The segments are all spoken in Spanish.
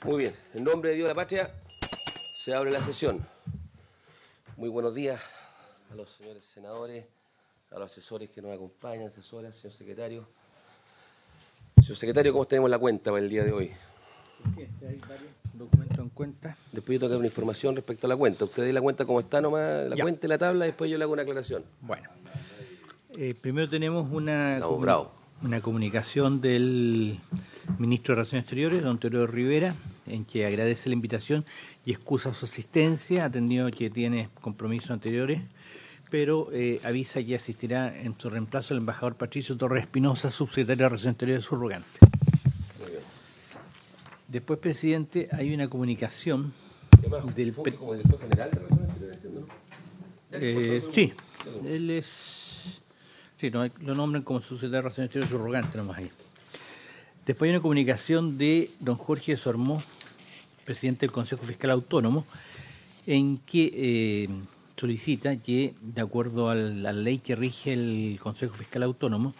Muy bien, en nombre de Dios de la Patria, se abre la sesión. Muy buenos días a los señores senadores, a los asesores que nos acompañan, asesoras, señor secretario. Señor secretario, ¿cómo tenemos la cuenta para el día de hoy? Hay varios documentos en cuenta. Después yo tengo que dar una información respecto a la cuenta. Usted dé la cuenta como está nomás, la cuenta y la tabla, y después yo le hago una aclaración. Bueno, primero tenemos una comunicación del ministro de Relaciones Exteriores, don Teodoro Rivera, en que agradece la invitación y excusa su asistencia, atendido que tiene compromisos anteriores, pero avisa que asistirá en su reemplazo el embajador Patricio Torres Espinosa, subsecretario de Relaciones Exteriores subrogante. Después, presidente, hay una comunicación del como director general de Relaciones Exteriores, ¿no? sí, él es... Sí, lo nombran como subsecretario de Relaciones Exteriores subrogante, nomás ahí. Después hay una comunicación de don Jorge Sormó, presidente del Consejo Fiscal Autónomo, en que solicita que, de acuerdo a la ley que rige el Consejo Fiscal Autónomo,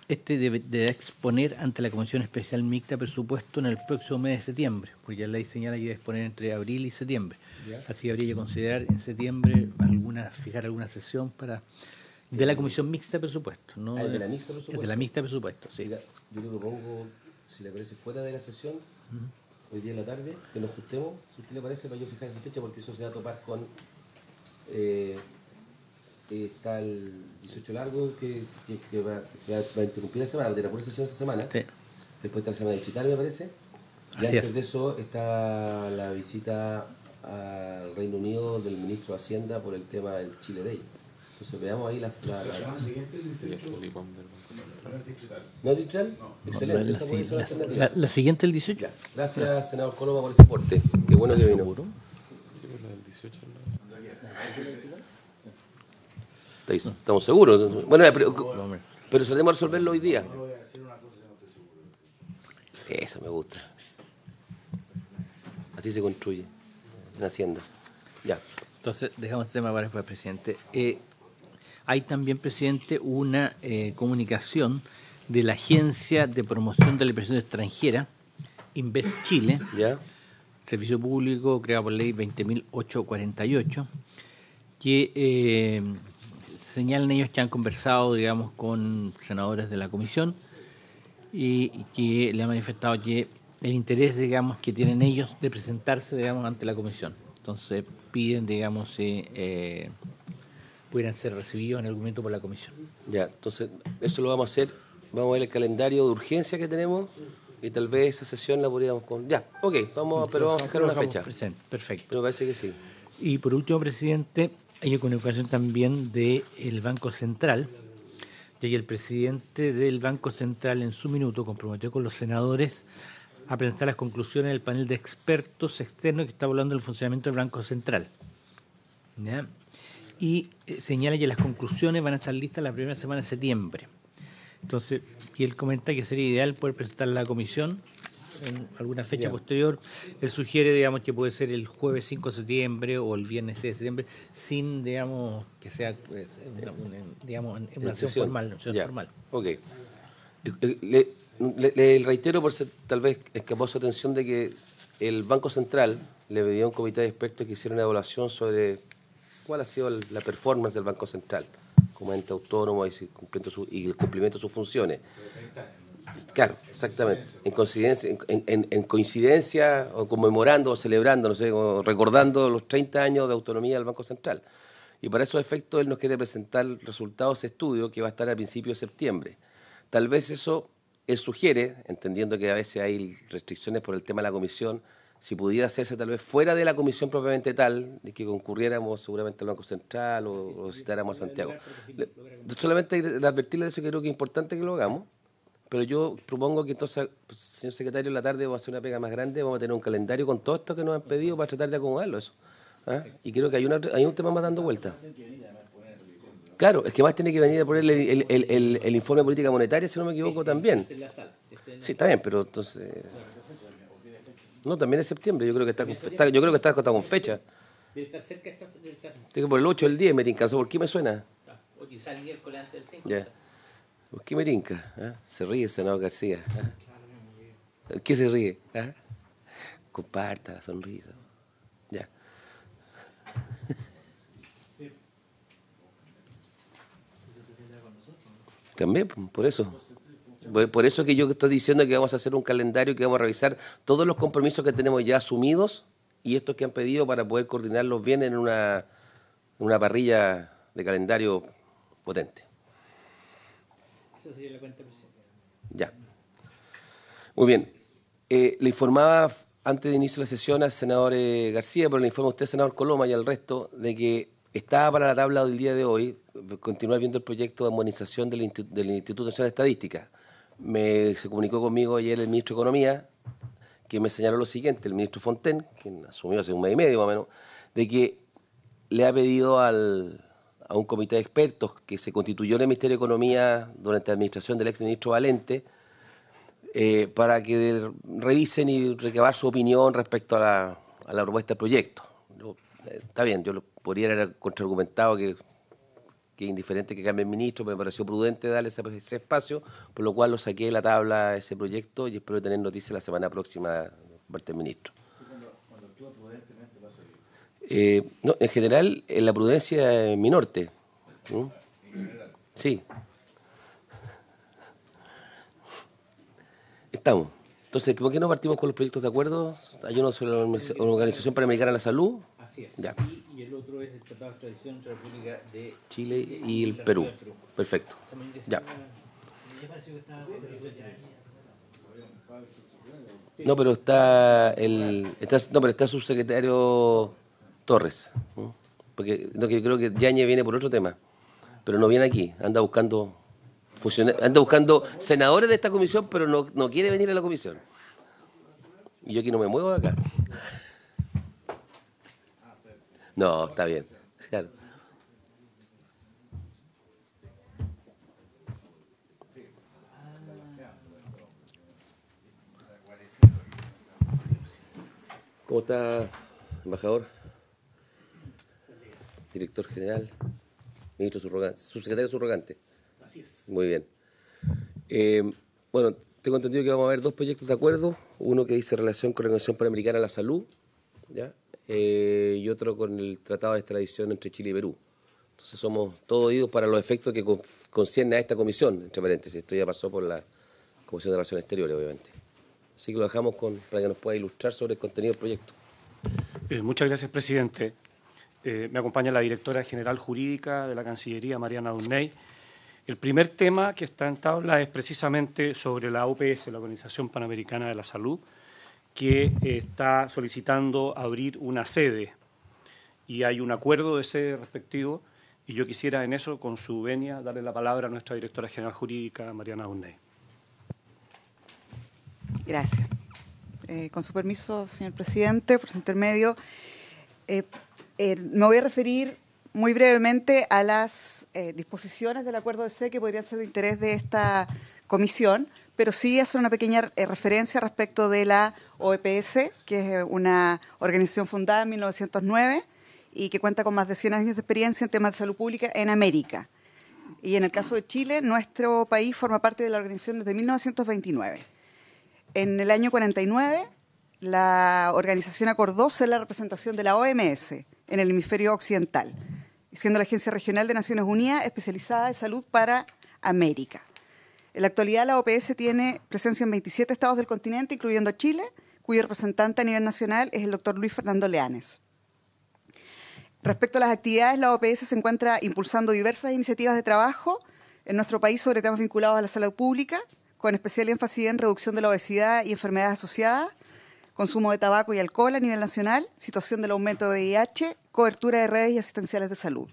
deberá exponer ante la Comisión Especial Mixta Presupuesto en el próximo mes de septiembre, porque la ley señala que debe exponer entre abril y septiembre. Así habría que considerar en septiembre fijar alguna sesión para de la Comisión Mixta Presupuesto. ¿No? ¿De la Mixta Presupuesto? De la Mixta Presupuesto, sí. Mira, yo le propongo, si le parece fuera de la sesión, hoy día en la tarde, que nos ajustemos, si a usted le parece, para yo fijar esa fecha, porque eso se va a topar con... está el 18 largo que va a interrumpir la semana, va a tener pura sesión esta semana. Sí. Después está la semana de Chital, me parece. Y Así antes es. de eso está la visita al Reino Unido del ministro de Hacienda por el tema del Chile Day. Entonces veamos ahí la semana siguiente, el 18. ¿No es digital? No. Excelente, esa puede ser la alternativa. La siguiente, el 18. Ya. Gracias, senador Córdoba, por ese aporte. Qué bueno que vino. Sí, pues la del 18 Estamos seguros. Bueno, pero solemos resolverlo hoy día. Eso me gusta. Así se construye en Hacienda. Ya. Entonces, dejamos el tema para después, presidente. Hay también, presidente, una comunicación de la Agencia de Promoción de la Inversión Extranjera, Invest Chile, ¿Ya? servicio público creado por ley 20.848, que señalan ellos que han conversado, digamos, con senadores de la comisión y que le han manifestado que el interés, digamos, que tienen ellos de presentarse, digamos, ante la comisión. Entonces piden, digamos, pudieran ser recibidos en algún momento por la comisión. Ya, entonces eso lo vamos a hacer. Vamos a ver el calendario de urgencia que tenemos y tal vez esa sesión la podríamos poner. Ya, ok, pero vamos a fijar una fecha. Perfecto. Pero me parece que sí. Y por último, presidente, hay una comunicación también del Banco Central, ya que el presidente del Banco Central en su minuto comprometió con los senadores a presentar las conclusiones del panel de expertos externos que está hablando del funcionamiento del Banco Central. ¿Ya? Y señala que las conclusiones van a estar listas la primera semana de septiembre. Entonces, y él comenta que sería ideal poder presentar a la comisión en alguna fecha posterior. Él sugiere, digamos, que puede ser el jueves 5 de septiembre o el viernes 6 de septiembre, sin, digamos, que sea una sesión formal. Formal. Ok. Le reitero, por ser, tal vez escapó su atención, de que el Banco Central le pidió a un comité de expertos que hiciera una evaluación sobre cuál ha sido la performance del Banco Central como ente autónomo y el cumplimiento de sus funciones. Claro, exactamente. En coincidencia o conmemorando o celebrando, no sé, o recordando los 30 años de autonomía del Banco Central. Y para esos efectos él nos quiere presentar resultados de ese estudio que va a estar a principios de septiembre. Tal vez eso él sugiere, entendiendo que a veces hay restricciones por el tema de la comisión, si pudiera hacerse tal vez fuera de la comisión propiamente tal, de que concurriéramos seguramente al Banco Central o visitáramos a Santiago. Solamente advertirle de eso, que creo que es importante que lo hagamos, pero yo propongo que entonces, señor secretario, en la tarde vamos a hacer una pega más grande, vamos a tener un calendario con todo esto que nos han pedido para tratar de acomodarlo eso. ¿Ah? Y creo que hay un tema más dando vuelta. Claro, es que más tiene que venir a poner el informe de política monetaria, si no me equivoco, también. Sí, está bien, pero entonces... No, también es septiembre, yo creo que está con fecha. Debe estar cerca de por el 8 o el 10 me tinca, ¿por qué me suena? O quizá el miércoles antes del 5. Ya. ¿Por qué me tinca? ¿Ah? Se ríe el senador García. ¿Ah? ¿Qué se ríe? ¿Ah? Comparta la sonrisa. Ya. También, por eso. Por eso que yo estoy diciendo que vamos a hacer un calendario, que vamos a revisar todos los compromisos que tenemos ya asumidos y estos que han pedido para poder coordinarlos bien en una parrilla de calendario potente. Esa sería la cuenta presidente. Ya. Muy bien. Le informaba antes de inicio de la sesión al senador García, pero le informo a usted, senador Coloma, y al resto, de que estaba para la tabla del día de hoy continuar viendo el proyecto de armonización del Instituto Nacional de Estadística. Se comunicó conmigo ayer el ministro de Economía, que me señaló lo siguiente, el ministro Fontaine, quien asumió hace un mes y medio más o menos, de que le ha pedido a un comité de expertos que se constituyó en el Ministerio de Economía durante la administración del exministro Valente, para que revisen y recabar su opinión respecto a la propuesta del proyecto. Está bien, yo lo podría haber contraargumentado que es indiferente que cambie el ministro, pero me pareció prudente darle ese espacio, por lo cual lo saqué de la tabla ese proyecto y espero tener noticias la semana próxima por parte del ministro. Cuando actúa prudentemente va a salir. No, en general, la prudencia es mi norte. ¿En general? Sí. Estamos. Entonces, ¿por qué no partimos con los proyectos de acuerdo? Hay uno sobre la Organización Panamericana de la Salud. Así es. Ya. Y el otro es el Tratado de Extradición entre la República de Chile y el Perú. Perfecto. Ya. No, pero está está el subsecretario Torres. ¿No? Porque no, que creo que Yañez viene por otro tema, pero no viene aquí. Anda buscando senadores de esta comisión, pero no quiere venir a la comisión. Y yo aquí no me muevo de acá. No, está bien. Claro. ¿Cómo está, embajador? Director general, ministro subrogante, subsecretario subrogante. Así es. Muy bien. Bueno, tengo entendido que vamos a ver dos proyectos de acuerdo, uno que dice relación con la Organización Panamericana de la Salud, ¿ya? Y otro con el Tratado de Extradición entre Chile y Perú. Entonces somos todos oídos para los efectos que concierne a esta comisión, entre paréntesis. Esto ya pasó por la Comisión de Relaciones Exteriores, obviamente. Así que lo dejamos para que nos pueda ilustrar sobre el contenido del proyecto. Muchas gracias, presidente. Me acompaña la directora general jurídica de la Cancillería, Mariana Downey. El primer tema que está en tabla es precisamente sobre la OPS, la Organización Panamericana de la Salud, que está solicitando abrir una sede. Y hay un acuerdo de sede respectivo, y yo quisiera en eso, con su venia, darle la palabra a nuestra directora general jurídica, Mariana Downey. Gracias. Con su permiso, señor presidente, por su intermedio, me voy a referir muy brevemente a las disposiciones del acuerdo de sede que podrían ser de interés de esta comisión, pero sí hacer una pequeña referencia respecto de la OEPS, que es una organización fundada en 1909 y que cuenta con más de 100 años de experiencia en temas de salud pública en América. Y en el caso de Chile, nuestro país forma parte de la organización desde 1929. En el año 49, la organización acordó ser la representación de la OMS en el hemisferio occidental, siendo la Agencia Regional de Naciones Unidas especializada en salud para América. En la actualidad, la OPS tiene presencia en 27 estados del continente, incluyendo Chile, cuyo representante a nivel nacional es el doctor Luis Fernando Leanes. Respecto a las actividades, la OPS se encuentra impulsando diversas iniciativas de trabajo en nuestro país sobre temas vinculados a la salud pública, con especial énfasis en reducción de la obesidad y enfermedades asociadas, consumo de tabaco y alcohol a nivel nacional, situación del aumento de VIH, cobertura de redes y asistenciales de salud.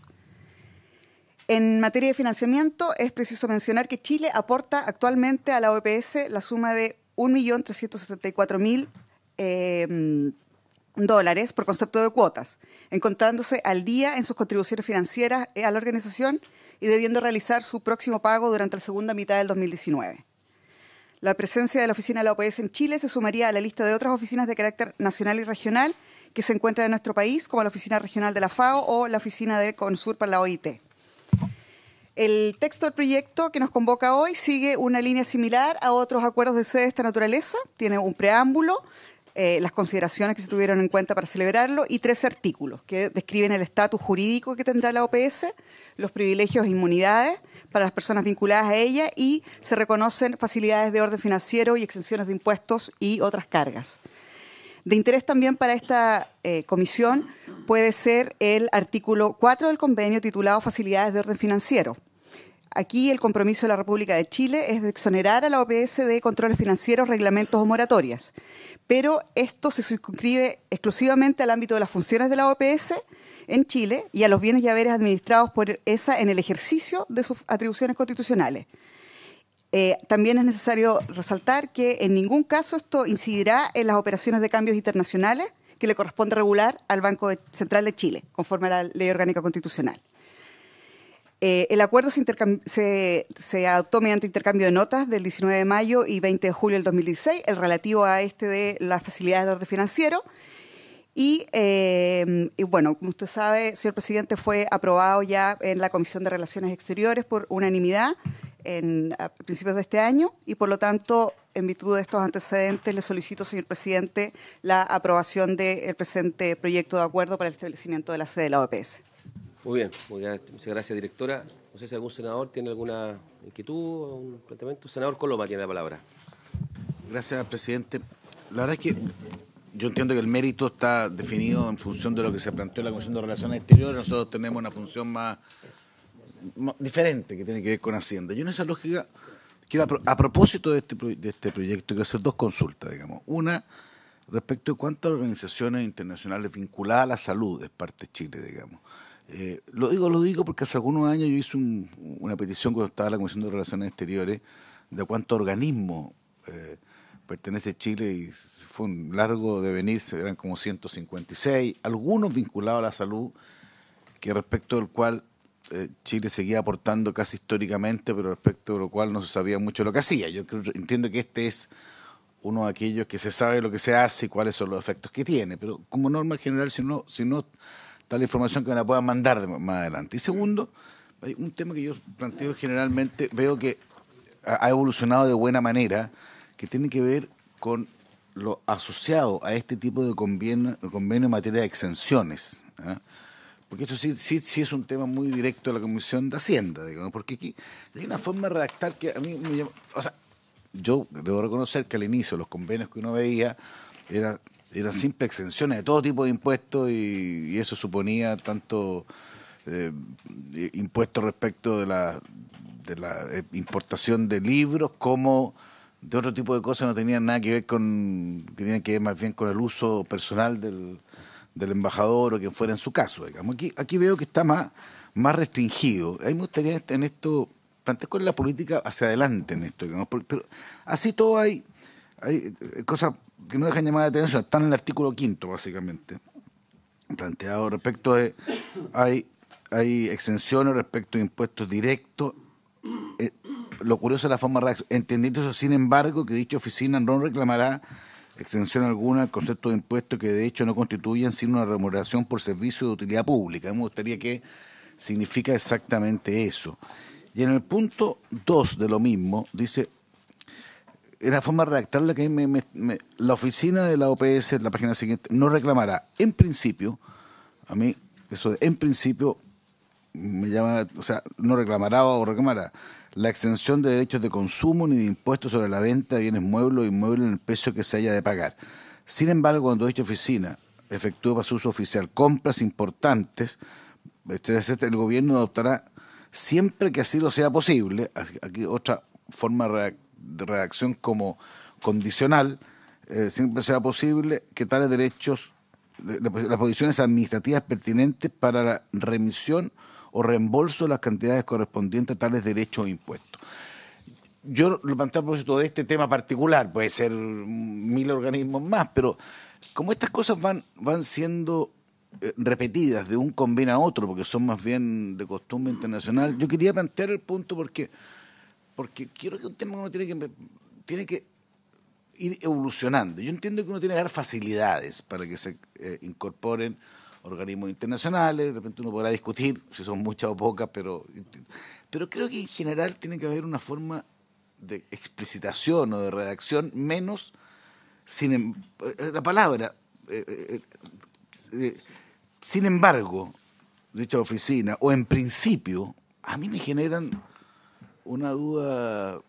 En materia de financiamiento, es preciso mencionar que Chile aporta actualmente a la OPS la suma de $1.374.000 por concepto de cuotas, encontrándose al día en sus contribuciones financieras a la organización y debiendo realizar su próximo pago durante la segunda mitad del 2019. La presencia de la oficina de la OPS en Chile se sumaría a la lista de otras oficinas de carácter nacional y regional que se encuentran en nuestro país, como la oficina regional de la FAO o la oficina de CONSUR para la OIT. El texto del proyecto que nos convoca hoy sigue una línea similar a otros acuerdos de sede de esta naturaleza. Tiene un preámbulo, las consideraciones que se tuvieron en cuenta para celebrarlo y 13 artículos que describen el estatus jurídico que tendrá la OPS, los privilegios e inmunidades para las personas vinculadas a ella y se reconocen facilidades de orden financiero y exenciones de impuestos y otras cargas. De interés también para esta comisión puede ser el artículo 4 del convenio titulado Facilidades de orden financiero. Aquí el compromiso de la República de Chile es de exonerar a la OPS de controles financieros, reglamentos o moratorias. Pero esto se circunscribe exclusivamente al ámbito de las funciones de la OPS en Chile y a los bienes y haberes administrados por esa en el ejercicio de sus atribuciones constitucionales. También es necesario resaltar que en ningún caso esto incidirá en las operaciones de cambios internacionales que le corresponde regular al Banco Central de Chile, conforme a la Ley Orgánica Constitucional. El acuerdo se adoptó mediante intercambio de notas del 19 de mayo y 20 de julio del 2016, el relativo a de las facilidades de orden financiero. Y bueno, como usted sabe, señor presidente, fue aprobado ya en la Comisión de Relaciones Exteriores por unanimidad a principios de este año y, por lo tanto, en virtud de estos antecedentes, le solicito, señor presidente, la aprobación del presente proyecto de acuerdo para el establecimiento de la sede de la OPS. Muy bien, muchas gracias, directora. No sé si algún senador tiene alguna inquietud o un planteamiento. Senador Coloma tiene la palabra. Gracias, presidente. La verdad es que yo entiendo que el mérito está definido en función de lo que se planteó en la Comisión de Relaciones Exteriores. Nosotros tenemos una función más diferente que tiene que ver con Hacienda. Yo en esa lógica quiero, a propósito de este proyecto, quiero hacer dos consultas, digamos. Una, respecto a cuántas organizaciones internacionales vinculadas a la salud es parte de Chile, digamos. Lo digo porque hace algunos años yo hice una petición cuando estaba en la Comisión de Relaciones Exteriores de cuántos organismos pertenece Chile y fue un largo devenir, eran como 156, algunos vinculados a la salud, que respecto del cual Chile seguía aportando casi históricamente, pero respecto de lo cual no se sabía mucho lo que hacía. Yo entiendo que este es uno de aquellos que se sabe lo que se hace y cuáles son los efectos que tiene, pero como norma general, si no está la información que me la puedan mandar más adelante. Y segundo, hay un tema que yo planteo generalmente, veo que ha evolucionado de buena manera, que tiene que ver con lo asociado a este tipo de convenio en materia de exenciones, ¿eh? Porque esto sí es un tema muy directo a la Comisión de Hacienda, digamos, porque aquí hay una forma de redactar que a mí me llama, o sea, yo debo reconocer que al inicio los convenios que uno veía eran simples exenciones de todo tipo de impuestos y eso suponía tanto impuestos respecto de la importación de libros como de otro tipo de cosas. No tenían nada que ver que tenían que ver más bien con el uso personal del embajador o quien fuera en su caso, digamos. Aquí veo que está más restringido. A mí me gustaría en esto plantear cuál es la política hacia adelante en esto, digamos, pero así todo hay cosas que no dejan llamar la atención, están en el artículo 5, básicamente, planteado respecto de, hay exenciones respecto de impuestos directos. Lo curioso es la forma de reacción, entendiendo eso, sin embargo, que dicha oficina no reclamará exención alguna al concepto de impuestos que de hecho no constituyen sino una remuneración por servicio de utilidad pública. Me gustaría que significa exactamente eso. Y en el punto 2 de lo mismo, dice, en la forma de redactarla que la oficina de la OPS, la página siguiente, no reclamará, en principio, a mí eso de en principio me llama, o sea, no reclamará o reclamará la exención de derechos de consumo ni de impuestos sobre la venta de bienes muebles o inmuebles en el precio que se haya de pagar. Sin embargo, cuando dicha oficina efectúe para su uso oficial compras importantes, el gobierno adoptará, siempre que así lo sea posible, aquí otra forma de redacción como condicional, siempre sea posible que tales derechos, las posiciones administrativas pertinentes para la remisión o reembolso de las cantidades correspondientes a tales derechos o impuestos. Yo lo planteo a propósito de este tema particular, puede ser 1000 organismos más, pero como estas cosas van siendo repetidas de un convenio a otro, porque son más bien de costumbre internacional, yo quería plantear el punto porque quiero que un tema uno tiene que ir evolucionando. Yo entiendo que uno tiene que dar facilidades para que se incorporen organismos internacionales, de repente uno podrá discutir si son muchas o pocas, pero creo que en general tiene que haber una forma de explicitación o de redacción menos la palabra, sin embargo, dicha oficina, o en principio, a mí me generan una duda,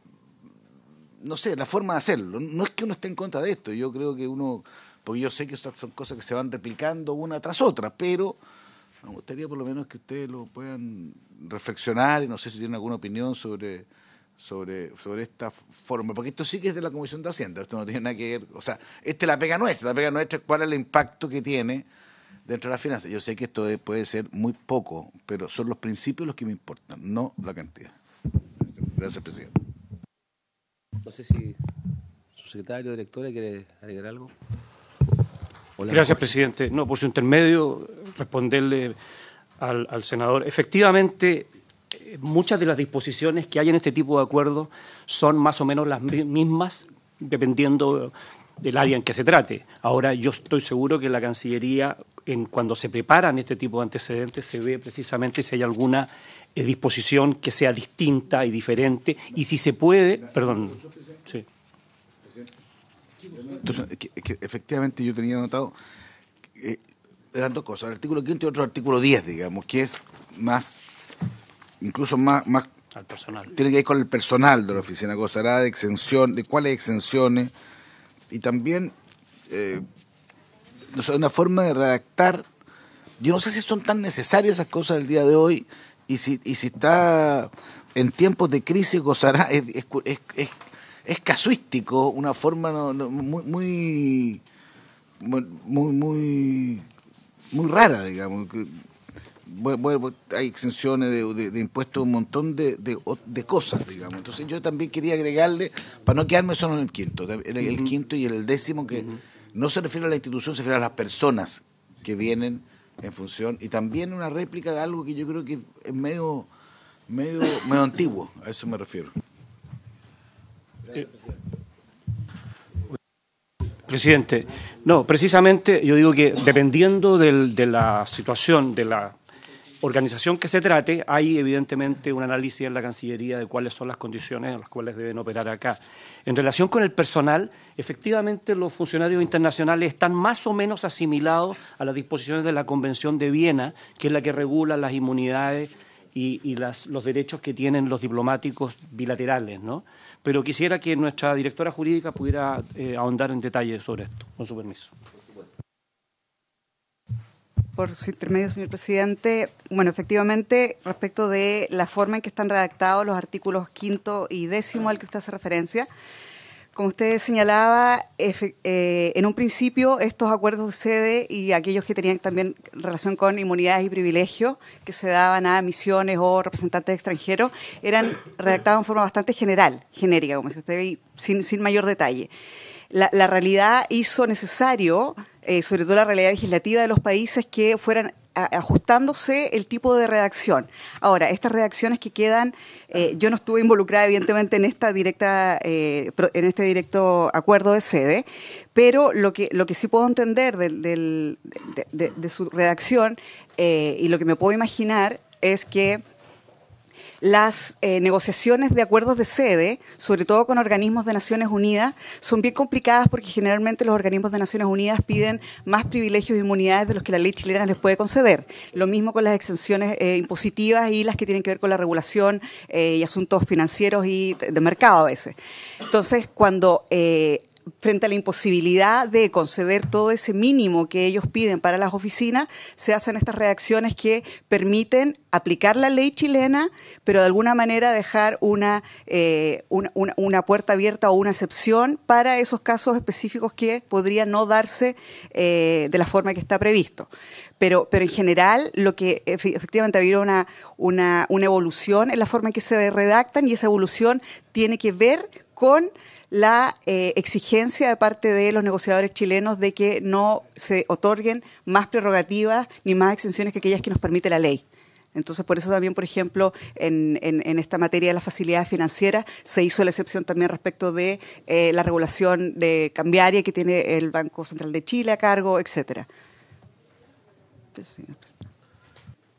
no sé, la forma de hacerlo. No es que uno esté en contra de esto, yo creo que uno, porque yo sé que estas son cosas que se van replicando una tras otra, pero me gustaría por lo menos que ustedes lo puedan reflexionar y no sé si tienen alguna opinión sobre esta forma, porque esto sí que es de la Comisión de Hacienda, esto no tiene nada que ver, o sea, esta es la pega nuestra es cuál es el impacto que tiene dentro de las finanzas. Yo sé que esto puede ser muy poco, pero son los principios los que me importan, no la cantidad. Gracias, presidente. No sé si su secretario, directora, quiere agregar algo. Hola, Gracias, Jorge. presidente. No, por su intermedio, responderle al senador. Efectivamente, muchas de las disposiciones que hay en este tipo de acuerdos son más o menos las mismas, dependiendo del área en que se trate. Ahora, yo estoy seguro que la Cancillería, cuando se preparan este tipo de antecedentes, se ve precisamente si hay alguna disposición que sea distinta y diferente, y si se puede, perdón, sí. Entonces, que efectivamente yo tenía notado, eran dos cosas, el artículo 5 y otro artículo 10, digamos, que es incluso más Al personal. tiene que ver con el personal de la oficina, gozará de exención, de cuáles exenciones, y también no sé, una forma de redactar. Yo no sé si son tan necesarias esas cosas del día de hoy, y si está en tiempos de crisis gozará, es casuístico, una forma muy rara, digamos. Bueno, hay exenciones de impuestos, un montón de cosas, digamos. Entonces yo también quería agregarle, para no quedarme solo en el quinto, el quinto y el décimo, que no se refiere a la institución, se refiere a las personas que vienen en función, y también una réplica de algo que yo creo que es medio antiguo, a eso me refiero. Presidente, no, precisamente yo digo que dependiendo de la situación, de la organización que se trate, hay evidentemente un análisis en la Cancillería de cuáles son las condiciones en las cuales deben operar acá. En relación con el personal, efectivamente los funcionarios internacionales están más o menos asimilados a las disposiciones de la Convención de Viena, que es la que regula las inmunidades y los derechos que tienen los diplomáticos bilaterales, ¿no? Pero quisiera que nuestra directora jurídica pudiera ahondar en detalle sobre esto, con su permiso. Por su intermedio, señor presidente. Bueno, efectivamente, respecto de la forma en que están redactados los artículos 5 y 10 al que usted hace referencia, como usted señalaba, en un principio estos acuerdos de sede y aquellos que tenían también relación con inmunidades y privilegios que se daban a misiones o representantes extranjeros eran redactados en forma bastante genérica, como decía usted, sin mayor detalle. La realidad hizo necesario, sobre todo la realidad legislativa de los países, que fueran ajustándose el tipo de redacción. Ahora, estas redacciones que quedan, yo no estuve involucrada evidentemente en en este directo acuerdo de sede, pero lo que sí puedo entender de su redacción y lo que me puedo imaginar es que las negociaciones de acuerdos de sede, sobre todo con organismos de Naciones Unidas, son bien complicadas porque generalmente los organismos de Naciones Unidas piden más privilegios e inmunidades de los que la ley chilena les puede conceder. Lo mismo con las exenciones impositivas y las que tienen que ver con la regulación y asuntos financieros y de mercado a veces. Entonces, cuando frente a la imposibilidad de conceder todo ese mínimo que ellos piden para las oficinas, se hacen estas redacciones que permiten aplicar la ley chilena, pero de alguna manera dejar una puerta abierta o una excepción para esos casos específicos que podrían no darse de la forma que está previsto. Pero en general, lo que efectivamente ha habido una evolución en la forma en que se redactan, y esa evolución tiene que ver con la exigencia de parte de los negociadores chilenos de que no se otorguen más prerrogativas ni más exenciones que aquellas que nos permite la ley. Entonces, por eso también, por ejemplo, en esta materia de las facilidades financieras se hizo la excepción también respecto de la regulación de cambiaria que tiene el Banco Central de Chile a cargo, etcétera.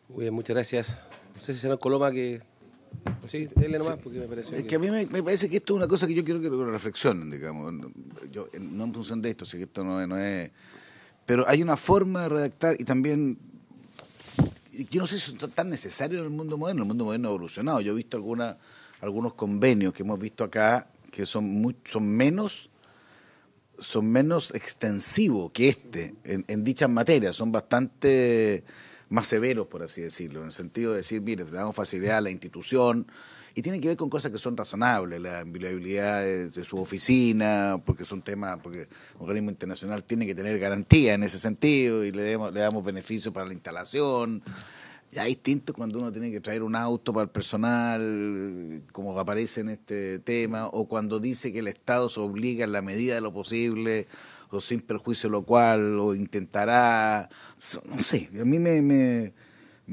Muy bien, muchas gracias. No sé si será Coloma que Sí, dele nomás porque me pareció Es que a mí me parece que esto es una cosa que yo quiero que lo reflexionen, digamos. Yo, no en función de esto, sé que esto no es... Pero hay una forma de redactar y también... Yo no sé si es tan necesario en el mundo moderno. El mundo moderno ha evolucionado. Yo he visto algunos convenios que hemos visto acá que son menos extensivos que en dichas materias. Son bastante más severos, por así decirlo, en el sentido de decir, mire, le damos facilidad a la institución, y tiene que ver con cosas que son razonables, la inviolabilidad de su oficina, porque es un tema, porque el organismo internacional tiene que tener garantía en ese sentido, y le damos beneficios para la instalación. Ya es distinto cuando uno tiene que traer un auto para el personal, como aparece en este tema, o cuando dice que el Estado se obliga en la medida de lo posible, o sin perjuicio de lo cual, o intentará, no sé, a mí me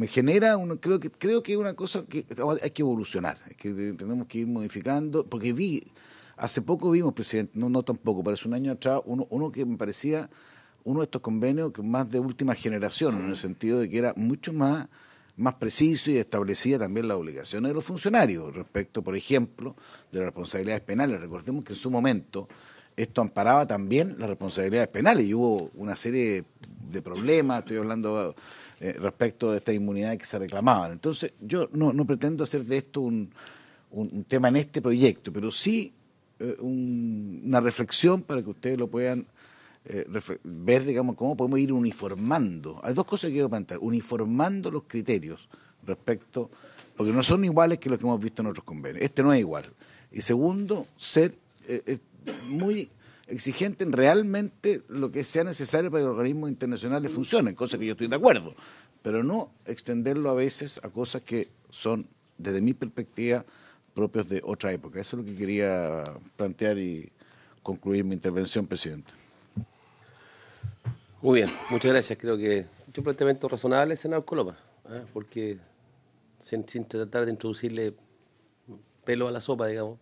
genera, creo que es una cosa que hay que evolucionar, que tenemos que ir modificando, porque hace poco vimos, presidente, no tampoco, pero hace un año atrás, uno que me parecía uno de estos convenios que más de última generación, en el sentido de que era mucho más preciso y establecía también las obligaciones de los funcionarios respecto, por ejemplo, de las responsabilidades penales. Recordemos que en su momento esto amparaba también las responsabilidades penales y hubo una serie de problemas, estoy hablando respecto de esta inmunidad que se reclamaban. Entonces, yo no pretendo hacer de esto un tema en este proyecto, pero sí una reflexión para que ustedes lo puedan ver, digamos, cómo podemos ir uniformando. Hay dos cosas que quiero plantear. Uniformando los criterios respecto, porque no son iguales que los que hemos visto en otros convenios. Este no es igual. Y segundo, ser muy exigente en realmente lo que sea necesario para que los organismos internacionales funcionen, cosa que yo estoy de acuerdo, pero no extenderlo a veces a cosas que son, desde mi perspectiva, propios de otra época. Eso es lo que quería plantear y concluir mi intervención, presidente. Muy bien, muchas gracias. Creo que un planteamiento razonable, senador Coloma, porque sin tratar de introducirle pelo a la sopa, digamos,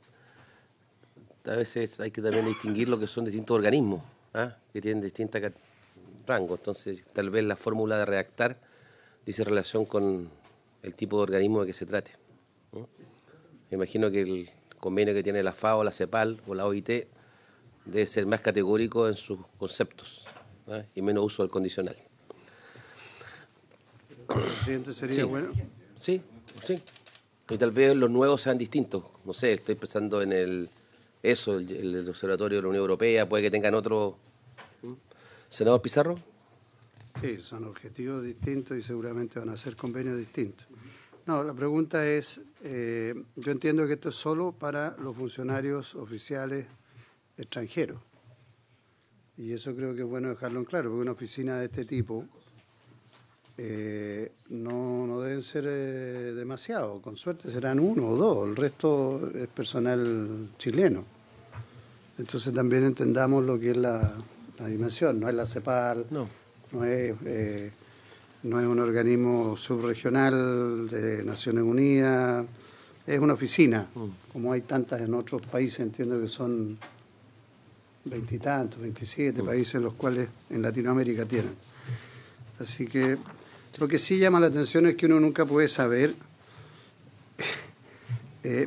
a veces hay que también distinguir lo que son distintos organismos, que tienen distintos rangos. Entonces, tal vez la fórmula de redactar dice relación con el tipo de organismo de que se trate. Me imagino que el convenio que tiene la FAO, la CEPAL o la OIT debe ser más categórico en sus conceptos y menos uso del condicional. Presidente, sería bueno. Sí. Y tal vez los nuevos sean distintos. No sé, estoy pensando en el Observatorio de la Unión Europea, puede que tengan otro. ¿Senador Pizarro? Sí, son objetivos distintos y seguramente van a ser convenios distintos. No, la pregunta es, yo entiendo que esto es solo para los funcionarios oficiales extranjeros. Y eso creo que es bueno dejarlo en claro, porque una oficina de este tipo no deben ser demasiado. Con suerte serán uno o dos, el resto es personal chileno. Entonces también entendamos lo que es la dimensión, no es la CEPAL, no es un organismo subregional de Naciones Unidas, es una oficina, como hay tantas en otros países, entiendo que son 20 y tantos, 27 países en los cuales en Latinoamérica tienen. Así que lo que sí llama la atención es que uno nunca puede saber,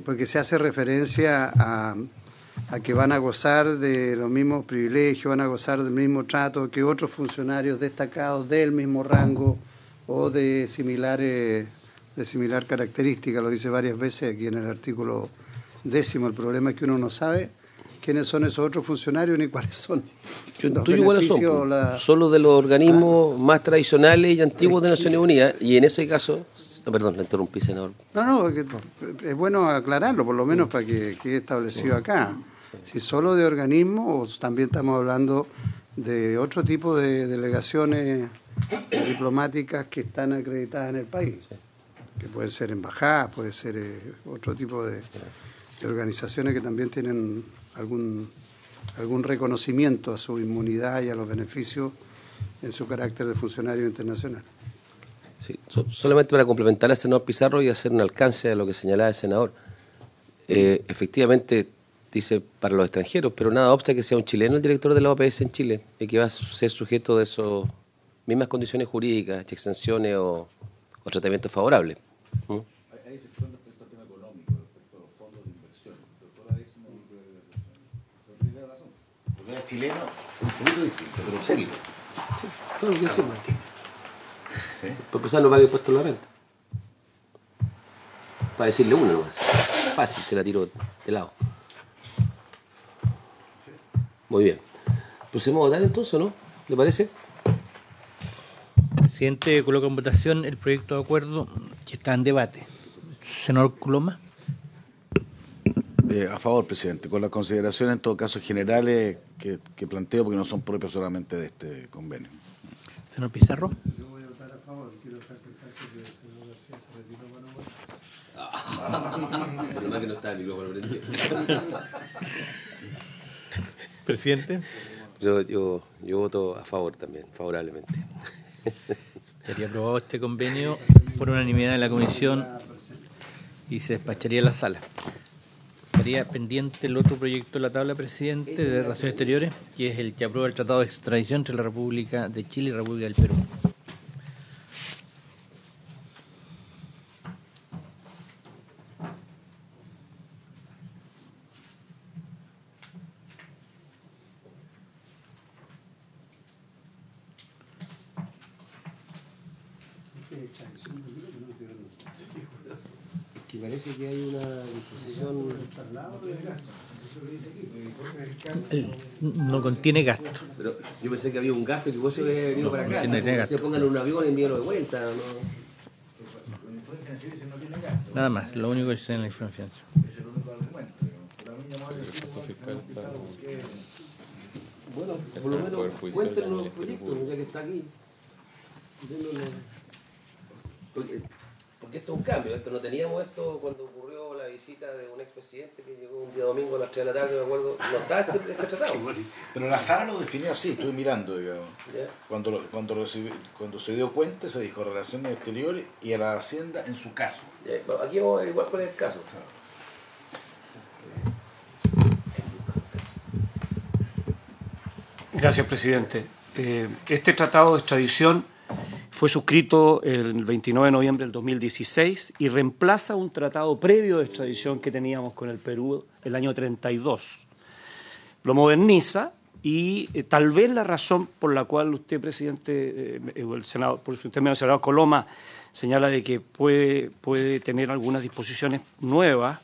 porque se hace referencia a que van a gozar de los mismos privilegios, van a gozar del mismo trato que otros funcionarios destacados del mismo rango o de similar característica. Lo dice varias veces aquí en el artículo 10. El problema es que uno no sabe quiénes son esos otros funcionarios ni cuáles son los beneficios. Solo de los organismos más tradicionales y antiguos de Naciones Unidas, y en ese caso... perdón, la interrumpí, senador. No, es bueno aclararlo, por lo menos para que quede establecido acá. Si solo de organismos, o también estamos hablando de otro tipo de delegaciones diplomáticas que están acreditadas en el país, que pueden ser embajadas, puede ser otro tipo de organizaciones que también tienen algún reconocimiento a su inmunidad y a los beneficios en su carácter de funcionario internacional. Sí, solamente para complementar al senador Pizarro y hacer un alcance a lo que señalaba el senador. Efectivamente, dice para los extranjeros, pero nada obsta que sea un chileno el director de la OPS en Chile y que va a ser sujeto de esas mismas condiciones jurídicas, exenciones o tratamientos favorables. fuera chileno, un poquito distinto, pero un poquito. Claro que sí. Para empezar, no paga impuesto a la renta. Para decirle uno nomás. Fácil, se la tiro de lado. Muy bien. Procedemos a votar entonces, ¿no? ¿Le parece? Presidente, coloca en votación el proyecto de acuerdo que está en debate. Senador Coloma. A favor, presidente, con las consideraciones en todo caso generales que planteo porque no son propias solamente de este convenio. Senador Pizarro. Yo voy a votar a favor. Quiero dejar contacto que el señor García se retiró para no votar. Menos mal que no está el micrófono prendido. Presidente. Yo voto a favor también, favorablemente. Sería aprobado este convenio por unanimidad en la comisión y se despacharía a la sala. Estaría pendiente el otro proyecto de la tabla, presidente, de Relaciones Exteriores, que es el que aprueba el Tratado de Extradición entre la República de Chile y la República del Perú. Y parece que hay una disposición. No contiene gasto. Pero yo pensé que había un gasto que vos se había venido para acá. tiene gasto. Se pongan en un avión y envíenlo de vuelta. ¿No? Nada más, lo único que dice en la información. Es el único argumento. Pero a mí llamó la atención Bueno, por lo menos cuéntenos los proyectos, ya que está aquí. Porque esto es un cambio, esto no teníamos esto cuando ocurrió la visita de un expresidente que llegó un día domingo a las 3 de la tarde, me acuerdo, no estaba este tratado. Pero la sala lo definió así, estuve mirando, digamos. ¿Ya? Cuando se dio cuenta, se dijo Relaciones Exteriores y a la Hacienda en su caso. Ya, aquí vamos a ver igual cuál es el caso. Gracias, presidente. Este tratado de extradición fue suscrito el 29 de noviembre del 2016 y reemplaza un tratado previo de extradición que teníamos con el Perú el año 32. Lo moderniza y tal vez la razón por la cual usted, presidente, el senador, por su término, el senador Coloma, señala de que puede tener algunas disposiciones nuevas,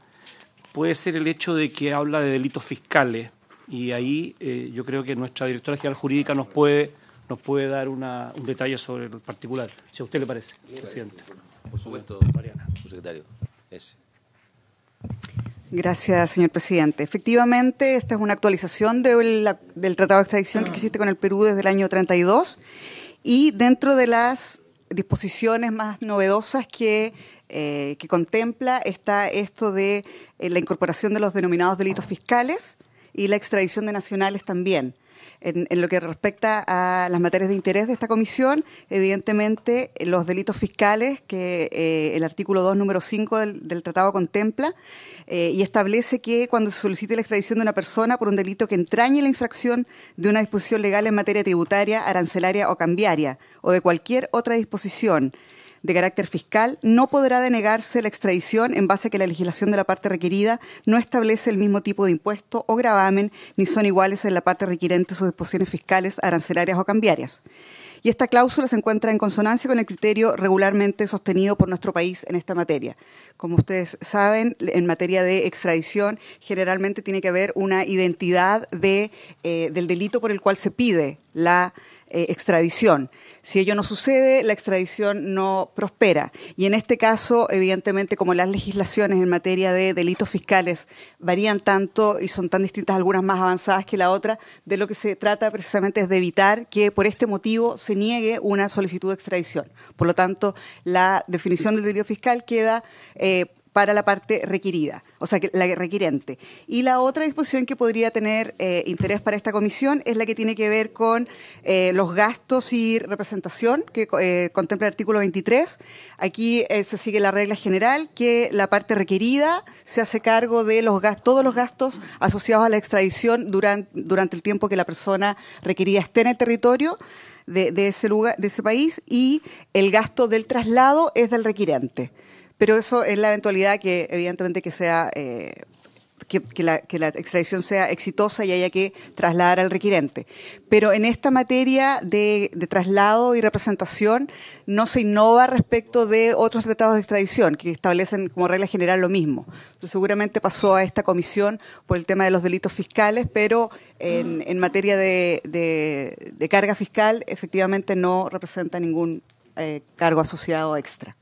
puede ser el hecho de que habla de delitos fiscales. Y ahí yo creo que nuestra directora general jurídica nos puede dar un detalle sobre el particular, si a usted le parece, presidente. Por supuesto, Mariana. secretario. Ese. Gracias, señor presidente. Efectivamente, esta es una actualización del Tratado de Extradición que existe con el Perú desde el año 32 y dentro de las disposiciones más novedosas que contempla está esto de la incorporación de los denominados delitos fiscales y la extradición de nacionales también. En lo que respecta a las materias de interés de esta comisión, evidentemente los delitos fiscales que el artículo 2, número 5 del tratado contempla y establece que cuando se solicite la extradición de una persona por un delito que entrañe la infracción de una disposición legal en materia tributaria, arancelaria o cambiaria o de cualquier otra disposición de carácter fiscal, no podrá denegarse la extradición en base a que la legislación de la parte requerida no establece el mismo tipo de impuesto o gravamen, ni son iguales en la parte requerente sus disposiciones fiscales, arancelarias o cambiarias. Y esta cláusula se encuentra en consonancia con el criterio regularmente sostenido por nuestro país en esta materia. Como ustedes saben, en materia de extradición generalmente tiene que haber una identidad del delito por el cual se pide la extradición. Si ello no sucede, la extradición no prospera. Y en este caso, evidentemente, como las legislaciones en materia de delitos fiscales varían tanto y son tan distintas, algunas más avanzadas que la otra, de lo que se trata precisamente es de evitar que por este motivo se niegue una solicitud de extradición. Por lo tanto, la definición del delito fiscal queda para la parte requerida, o sea, la requirente. Y la otra disposición que podría tener interés para esta comisión es la que tiene que ver con los gastos y representación que contempla el artículo 23. Aquí se sigue la regla general que la parte requerida se hace cargo de todos los gastos asociados a la extradición durante el tiempo que la persona requerida esté en el territorio de ese lugar, de ese país, y el gasto del traslado es del requirente. Pero eso es la eventualidad que evidentemente que sea que la extradición sea exitosa y haya que trasladar al requirente. Pero en esta materia de traslado y representación no se innova respecto de otros tratados de extradición que establecen como regla general lo mismo. Entonces, seguramente pasó a esta comisión por el tema de los delitos fiscales, pero en materia de carga fiscal efectivamente no representa ningún cargo asociado extra.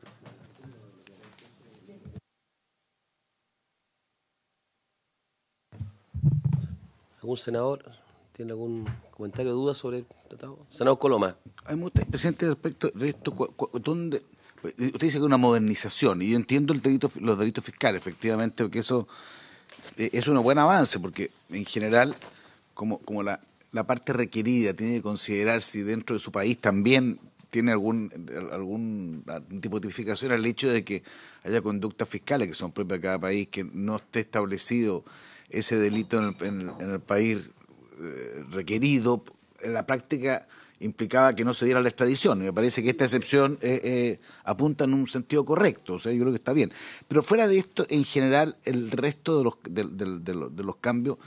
¿Algún senador tiene algún comentario o duda sobre el tratado? Senador Coloma. Hay mucho, presidente, respecto de esto, ¿dónde? Usted dice que es una modernización, y yo entiendo los delitos fiscales, efectivamente, porque eso es un buen avance, porque en general, como la parte requerida tiene que considerar si dentro de su país también tiene algún tipo de tipificación al hecho de que haya conductas fiscales que son propias de cada país, que no esté establecido ese delito en el país requerido, en la práctica implicaba que no se diera la extradición. Y me parece que esta excepción apunta en un sentido correcto, o sea, yo creo que está bien. Pero fuera de esto, en general, el resto de los cambios,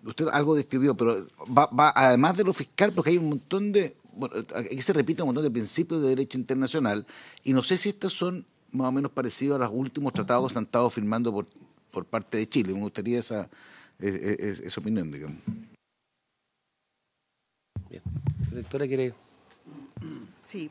usted algo describió, pero va además de lo fiscal, porque hay un montón de... Bueno, aquí se repite un montón de principios de derecho internacional, y no sé si estos son más o menos parecidos a los últimos tratados que se han estado firmando por parte de Chile. Me gustaría esa opinión, digamos. Bien. ¿La directora quiere...? Sí,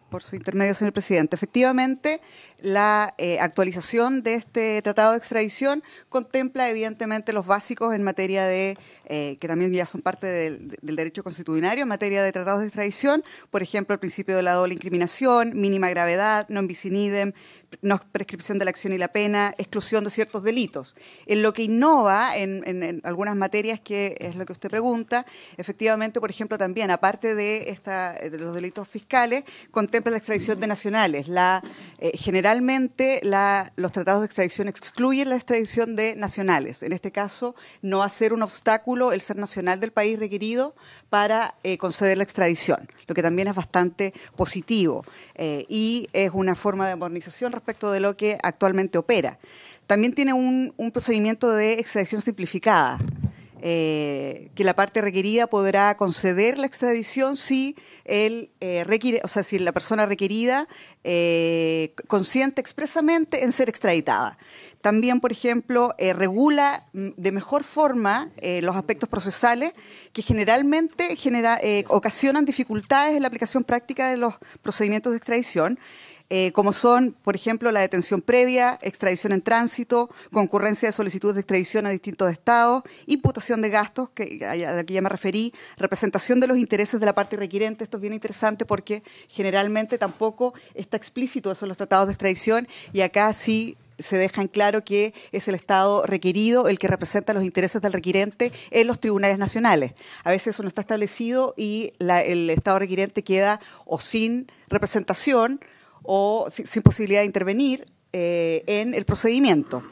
por su intermedio, señor presidente. Efectivamente, la actualización de este tratado de extradición contempla evidentemente los básicos en materia de, que también ya son parte del derecho constitucionario, en materia de tratados de extradición, por ejemplo, el principio de la doble incriminación, mínima gravedad, non bis in idem, no prescripción de la acción y la pena, exclusión de ciertos delitos. En lo que innova en algunas materias, que es lo que usted pregunta, efectivamente, por ejemplo, también, aparte de los delitos fiscales, contempla la extradición de nacionales. Generalmente los tratados de extradición excluyen la extradición de nacionales. En este caso, no va a ser un obstáculo el ser nacional del país requerido para conceder la extradición, lo que también es bastante positivo y es una forma de modernización respecto de lo que actualmente opera. También tiene un procedimiento de extradición simplificada, que la parte requerida podrá conceder la extradición si si la persona requerida consiente expresamente en ser extraditada. También, por ejemplo, regula de mejor forma los aspectos procesales que generalmente ocasionan dificultades en la aplicación práctica de los procedimientos de extradición, como son, por ejemplo, la detención previa, extradición en tránsito, concurrencia de solicitudes de extradición a distintos estados, imputación de gastos, a la que ya me referí, representación de los intereses de la parte requirente. Esto es bien interesante porque generalmente tampoco está explícito eso en los tratados de extradición, y acá sí se deja en claro que es el Estado requerido el que representa los intereses del requirente en los tribunales nacionales. A veces eso no está establecido y el Estado requirente queda o sin representación o sin posibilidad de intervenir en el procedimiento.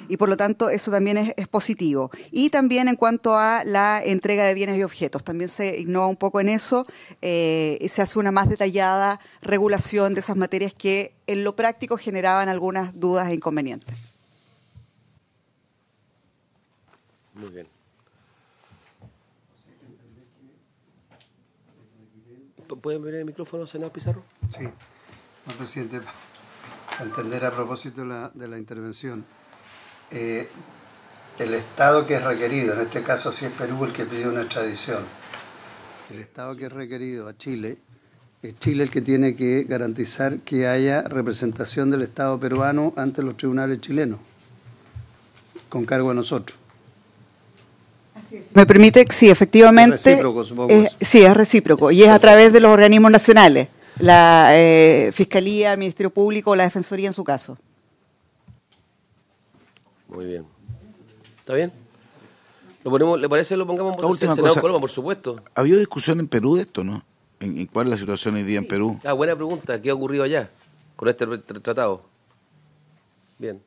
Y por lo tanto eso también es positivo. Y también en cuanto a la entrega de bienes y objetos, también se innova un poco en eso, y se hace una más detallada regulación de esas materias que en lo práctico generaban algunas dudas e inconvenientes. Muy bien. ¿Pueden ver el micrófono, senador Pizarro? Sí, señor presidente, a entender a propósito de la intervención. El Estado que es requerido, en este caso si es Perú el que pide una extradición, el Estado que es requerido a Chile, es Chile el que tiene que garantizar que haya representación del Estado peruano ante los tribunales chilenos, con cargo a nosotros. ¿Me permite? Sí, efectivamente. Es recíproco, supongo. Sí, es recíproco, y es a través de los organismos nacionales, la Fiscalía, el Ministerio Público o la Defensoría en su caso. Muy bien. ¿Está bien? ¿Lo ponemos, ¿le parece que lo pongamos en La última senador cosa. Coloma, por supuesto? ¿Ha habido discusión en Perú de esto, no? ¿En cuál es la situación hoy día en Perú? Ah, buena pregunta. ¿Qué ha ocurrido allá con este tratado? Bien.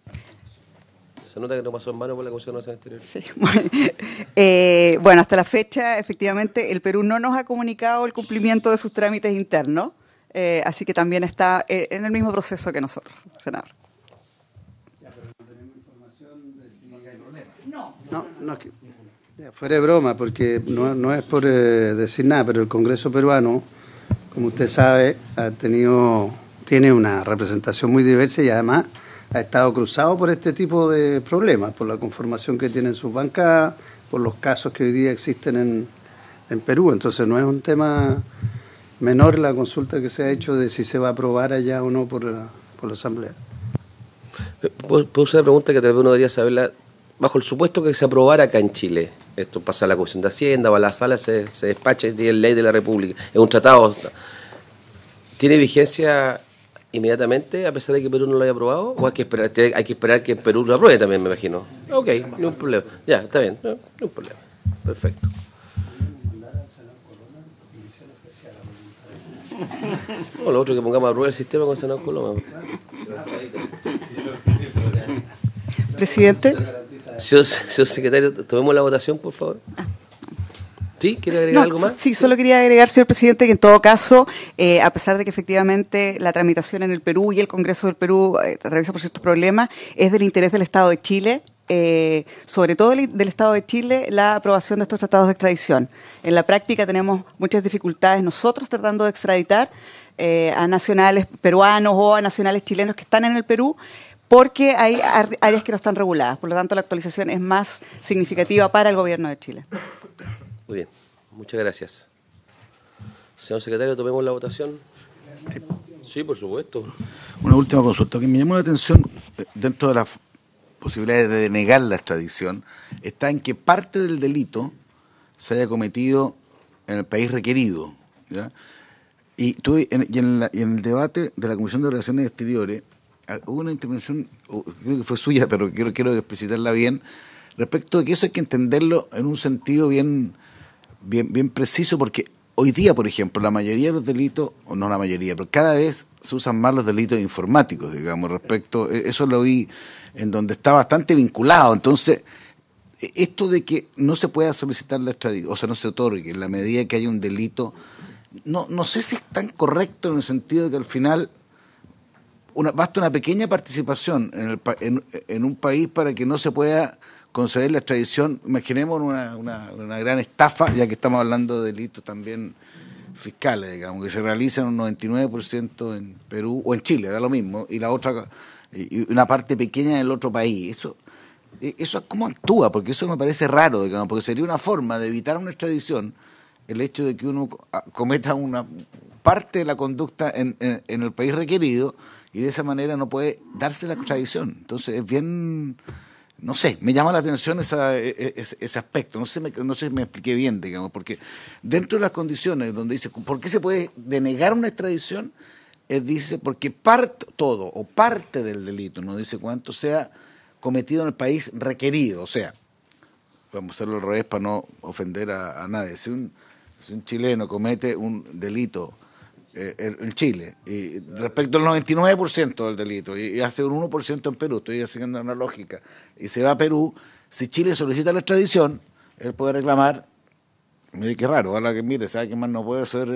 Se nota que no pasó en mano por la Comisión Nacional Exterior. Sí. Bueno, hasta la fecha, efectivamente, el Perú no nos ha comunicado el cumplimiento de sus trámites internos, así que también está en el mismo proceso que nosotros, senador. Ya, pero no tenemos información de si hay No, es que, ya, fuera de broma, porque no es por decir nada, pero el Congreso peruano, como usted sabe, tiene una representación muy diversa y además ha estado cruzado por este tipo de problemas, por la conformación que tienen sus bancadas, por los casos que hoy día existen en Perú. Entonces no es un tema menor la consulta que se ha hecho de si se va a aprobar allá o no por la Asamblea. ¿Puedo hacer una pregunta que tal vez uno debería saberla? Bajo el supuesto que se aprobara acá en Chile, esto pasa a la Comisión de Hacienda, va a la sala, se despacha y es ley de la República, es un tratado, ¿tiene vigencia inmediatamente a pesar de que Perú no lo haya aprobado? ¿O hay que esperar que Perú lo apruebe también, me imagino? Ok, no hay problema. Ya, está bien, no hay problema. Perfecto. No, lo otro que pongamos a prueba el sistema con Senado Coloma. Presidente. Señor secretario, tomemos la votación, por favor. ¿Sí? ¿Quiere agregar algo más? Sí, solo quería agregar, señor presidente, que en todo caso, a pesar de que efectivamente la tramitación en el Perú y el Congreso del Perú atraviesa por ciertos problemas, es del interés del Estado de Chile, sobre todo del Estado de Chile, la aprobación de estos tratados de extradición. En la práctica tenemos muchas dificultades nosotros tratando de extraditar a nacionales peruanos o a nacionales chilenos que están en el Perú, porque hay áreas que no están reguladas. Por lo tanto, la actualización es más significativa para el Gobierno de Chile. Muy bien, muchas gracias. Señor secretario, tomemos la votación. Sí, por supuesto. Una última consulta que me llamó la atención dentro de las posibilidades de denegar la extradición está en que parte del delito se haya cometido en el país requerido, ¿ya? Y en el debate de la Comisión de Relaciones Exteriores hubo una intervención, creo que fue suya, pero quiero explicitarla bien, respecto de que eso hay que entenderlo en un sentido bien preciso, porque hoy día, por ejemplo, la mayoría de los delitos, o no la mayoría, pero cada vez se usan más los delitos informáticos, digamos, respecto, eso lo vi en donde está bastante vinculado. Entonces, esto de que no se pueda solicitar la extradición, o sea, no se otorgue en la medida que haya un delito, no sé si es tan correcto en el sentido de que al final basta una pequeña participación en un país para que no se pueda conceder la extradición. Imaginemos una gran estafa, ya que estamos hablando de delitos también fiscales, digamos, que se realizan un 99% en Perú o en Chile, da lo mismo, y la otra, y una parte pequeña en el otro país. Eso ¿cómo actúa? Porque eso me parece raro, digamos, porque sería una forma de evitar una extradición el hecho de que uno cometa una parte de la conducta en el país requerido y de esa manera no puede darse la extradición. Entonces es bien, no sé, me llama la atención ese aspecto, no sé si me expliqué bien, digamos, porque dentro de las condiciones donde dice, ¿por qué se puede denegar una extradición? Dice, porque todo o parte del delito, no dice cuánto, sea cometido en el país requerido, o sea, vamos a hacerlo al revés para no ofender a nadie. Si un chileno comete un delito en Chile, y respecto al 99% del delito, y hace un 1% en Perú, estoy haciendo una lógica, y se va a Perú, si Chile solicita la extradición, él puede reclamar, mire qué raro, ahora que mire, ¿sabe qué más? No puedo ser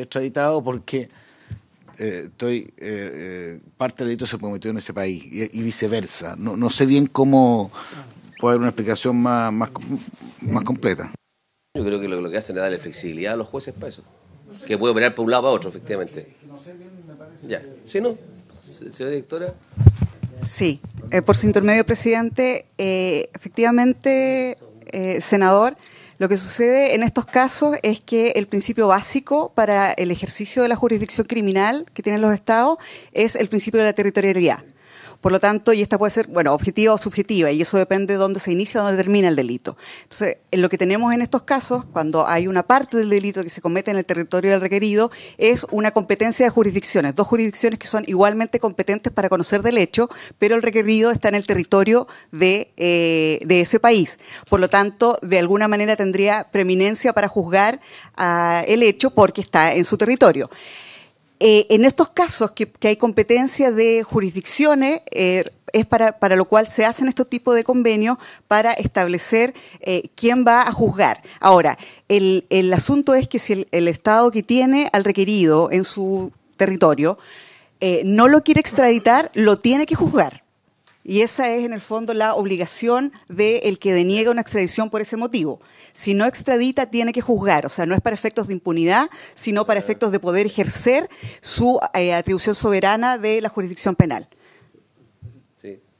extraditado porque parte del delito se cometió en ese país, y viceversa. No sé bien cómo puede haber una explicación más completa. Yo creo que lo que hacen es darle flexibilidad a los jueces para eso, que puede operar por un lado para otro, efectivamente. Ya, ¿sí no? Señora directora. Sí, por su intermedio, presidente, efectivamente, senador, lo que sucede en estos casos es que el principio básico para el ejercicio de la jurisdicción criminal que tienen los estados es el principio de la territorialidad. Por lo tanto, y esta puede ser, objetiva o subjetiva, y eso depende de dónde se inicia o dónde termina el delito. Entonces, en lo que tenemos en estos casos, cuando hay una parte del delito que se comete en el territorio del requerido, es una competencia de jurisdicciones, dos jurisdicciones que son igualmente competentes para conocer del hecho, pero el requerido está en el territorio de ese país. Por lo tanto, de alguna manera tendría preeminencia para juzgar el hecho porque está en su territorio. En estos casos que hay competencia de jurisdicciones, es para lo cual se hacen estos tipos de convenios para establecer quién va a juzgar. Ahora, el asunto es que si el Estado que tiene al requerido en su territorio no lo quiere extraditar, lo tiene que juzgar. Y esa es, en el fondo, la obligación del que deniega una extradición por ese motivo. Si no extradita, tiene que juzgar. O sea, no es para efectos de impunidad, sino para efectos de poder ejercer su atribución soberana de la jurisdicción penal.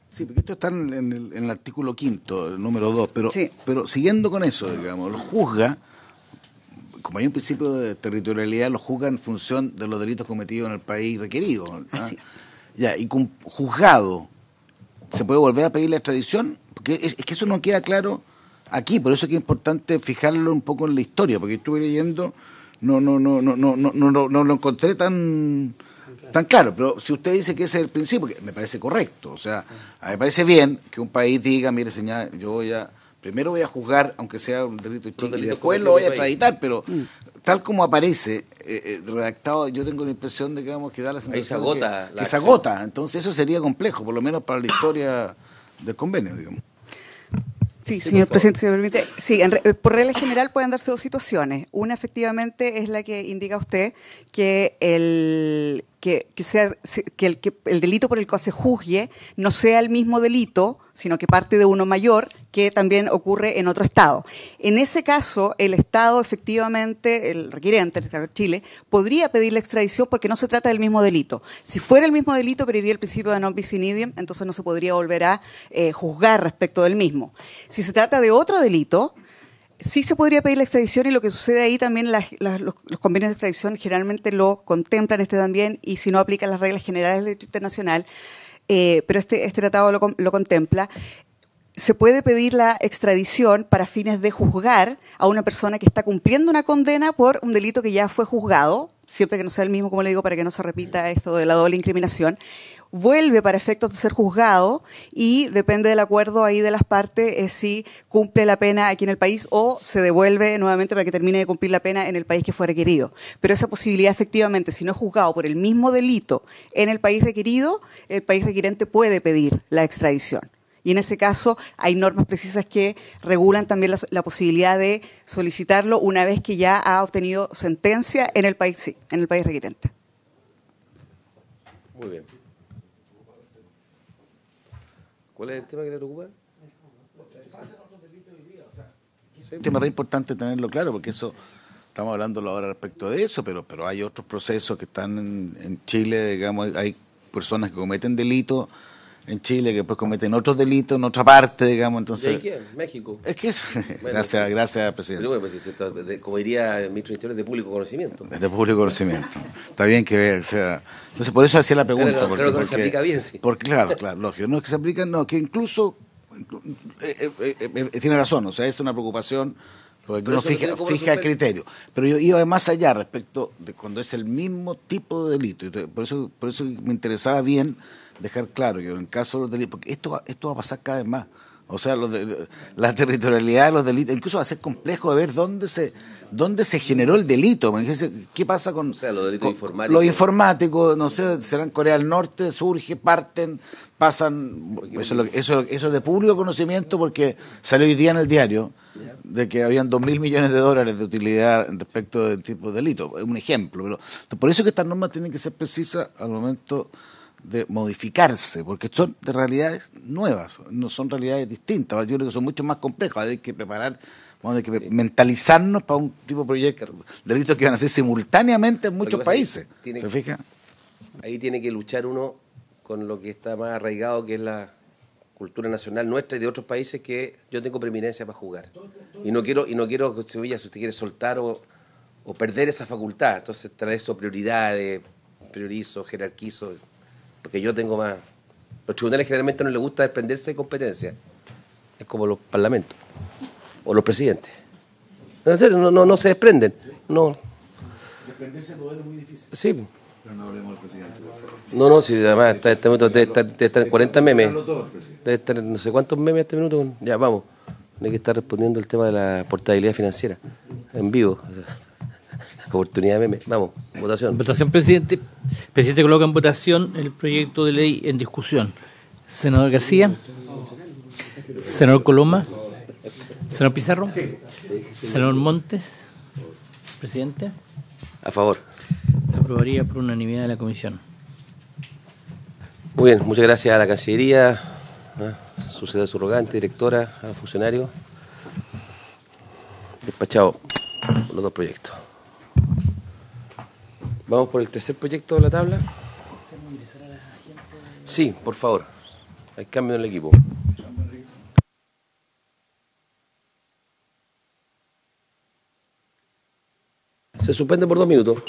Sí, porque esto está en el artículo 5º, el número 2, pero siguiendo con eso, digamos, lo juzga, como hay un principio de territorialidad, lo juzga en función de los delitos cometidos en el país requerido. ¿No? Así es. Ya, y con juzgado, ¿se puede volver a pedir la extradición? Porque es que eso no queda claro aquí, por eso es que es importante fijarlo un poco en la historia, porque estuve leyendo, no lo encontré tan claro, pero si usted dice que ese es el principio, que me parece correcto, o sea, a mí me parece bien que un país diga, mire señor, yo primero voy a juzgar, aunque sea un delito chico, y después lo voy a extraditar, pero tal como aparece redactado, yo tengo la impresión de que da la sensación que se agota, entonces eso sería complejo, por lo menos para la historia del convenio, digamos. Sí, señor presidente, si me permite. Sí, por regla general pueden darse dos situaciones. Una, efectivamente, es la que indica usted, que el delito por el que se juzgue no sea el mismo delito, sino que parte de uno mayor, que también ocurre en otro Estado. En ese caso, el Estado, efectivamente, el requirente, el Estado de Chile, podría pedir la extradición porque no se trata del mismo delito. Si fuera el mismo delito, pero iría el principio de non bis in idem, entonces no se podría volver a juzgar respecto del mismo. Si se trata de otro delito, sí se podría pedir la extradición, y lo que sucede ahí también, los convenios de extradición generalmente lo contemplan también, y si no aplican las reglas generales del derecho internacional, pero este tratado lo contempla. Se puede pedir la extradición para fines de juzgar a una persona que está cumpliendo una condena por un delito que ya fue juzgado, siempre que no sea el mismo, como le digo, para que no se repita esto de la doble incriminación. Vuelve para efectos de ser juzgado y depende del acuerdo ahí de las partes si cumple la pena aquí en el país o se devuelve nuevamente para que termine de cumplir la pena en el país que fue requerido. Pero esa posibilidad, efectivamente, si no es juzgado por el mismo delito en el país requerido, el país requirente puede pedir la extradición. Y en ese caso hay normas precisas que regulan también la posibilidad de solicitarlo una vez que ya ha obtenido sentencia en el país, en el país requirente. Muy bien. ¿Cuál es el tema que le preocupa? Es un tema re importante tenerlo claro, porque eso, estamos hablando ahora respecto de eso, pero hay otros procesos que están en Chile, digamos, hay personas que cometen delitos en Chile que después cometen otros delitos en otra parte, digamos, entonces... ¿Y ahí qué? ¿México? Es que eso, bueno, gracias, presidente. Pero bueno, pues, como diría el ministro de Interior, de público conocimiento. De público conocimiento. Está bien que vea, o sea... Entonces, por eso hacía la pregunta. Claro que se aplica bien, sí. Porque, claro, lógico. No es que se aplica, no, que incluso... tiene razón, o sea, es una preocupación... Porque uno fija el criterio. Pero yo iba más allá respecto de cuando es el mismo tipo de delito. Por eso me interesaba bien dejar claro que en el caso de los delitos, porque esto va a pasar cada vez más. O sea, la territorialidad de los delitos, incluso va a ser complejo de ver dónde se generó el delito. ¿Qué pasa con, o sea, los delitos informáticos? Los informáticos, no sé, será en Corea del Norte, surge, parten, pasan. Eso es de público conocimiento porque salió hoy día en el diario de que habían $2.000 millones de utilidad respecto del tipo de delito. Es un ejemplo. Pero por eso que estas normas tienen que ser precisas al momento de modificarse, porque son de realidades nuevas, no son realidades distintas. Yo creo que son mucho más complejas. Hay que preparar, hay que mentalizarnos para un tipo de proyecto, delitos que van a ser simultáneamente en muchos países. ¿Se fija? Ahí tiene que luchar uno con lo que está más arraigado, que es la cultura nacional nuestra y de otros países, que yo tengo preeminencia para jugar. Y no quiero, Sevilla, si usted quiere soltar o perder esa facultad. Entonces trae eso prioridades, priorizo, jerarquizo, porque yo tengo más. Los tribunales generalmente no les gusta desprenderse de competencia. Es como los parlamentos o los presidentes. En serio, no se desprenden. No. Desprenderse de poder es muy difícil. Sí. Pero no hablemos del presidente. No, si además debe estar en 40 memes. Debe estar no sé cuántos memes este minuto. Ya, vamos. Hay que estar respondiendo el tema de la portabilidad financiera en vivo. O sea, oportunidad de meme. Vamos, votación. Votación, presidente. Presidente coloca en votación el proyecto de ley en discusión. Senador García. Senador Coloma. Senador Pizarro. Senador Montes. Presidente. A favor. Aprobaría por unanimidad de la comisión. Muy bien, muchas gracias a la Cancillería, Sociedad subrogante, directora, a funcionario. Despachado los dos proyectos. Vamos por el tercer proyecto de la tabla. Sí, por favor. Hay cambio en el equipo. Se suspende por 2 minutos.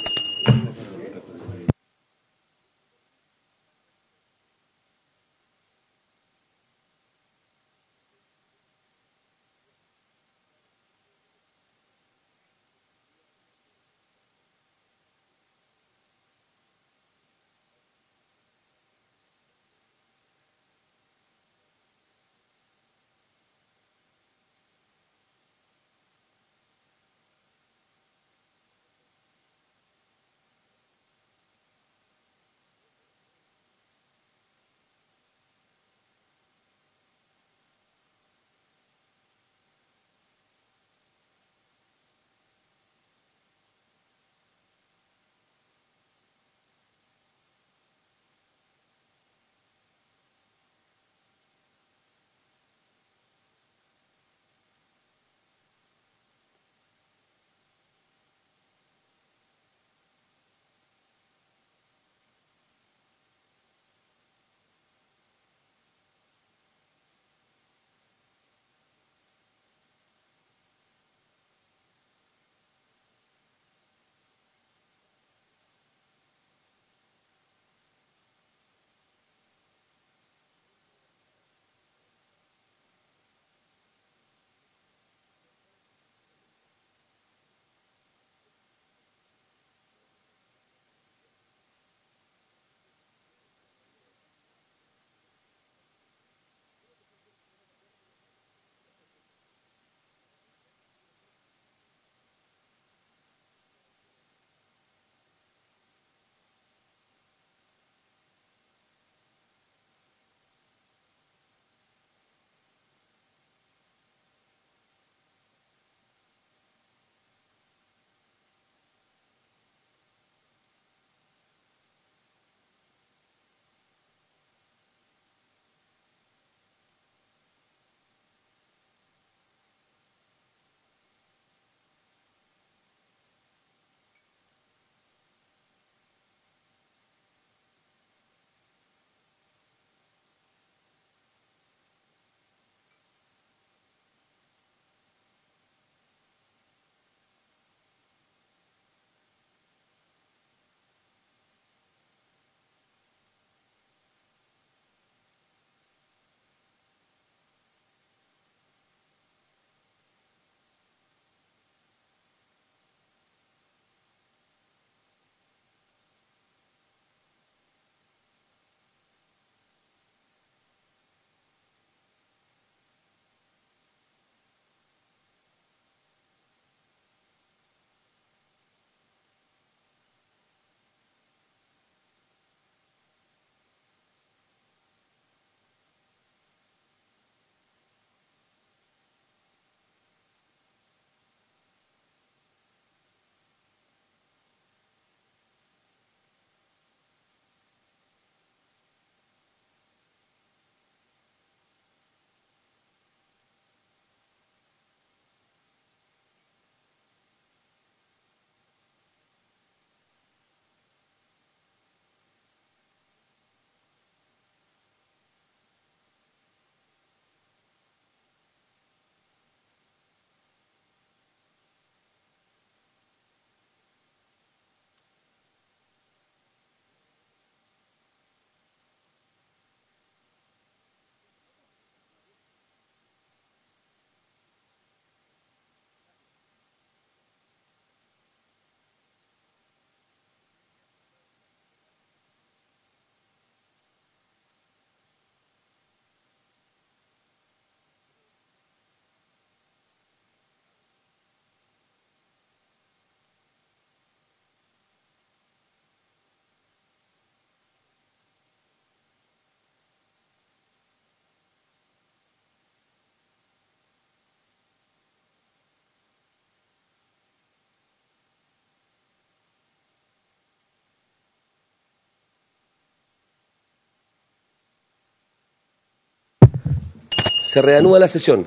Se reanuda la sesión.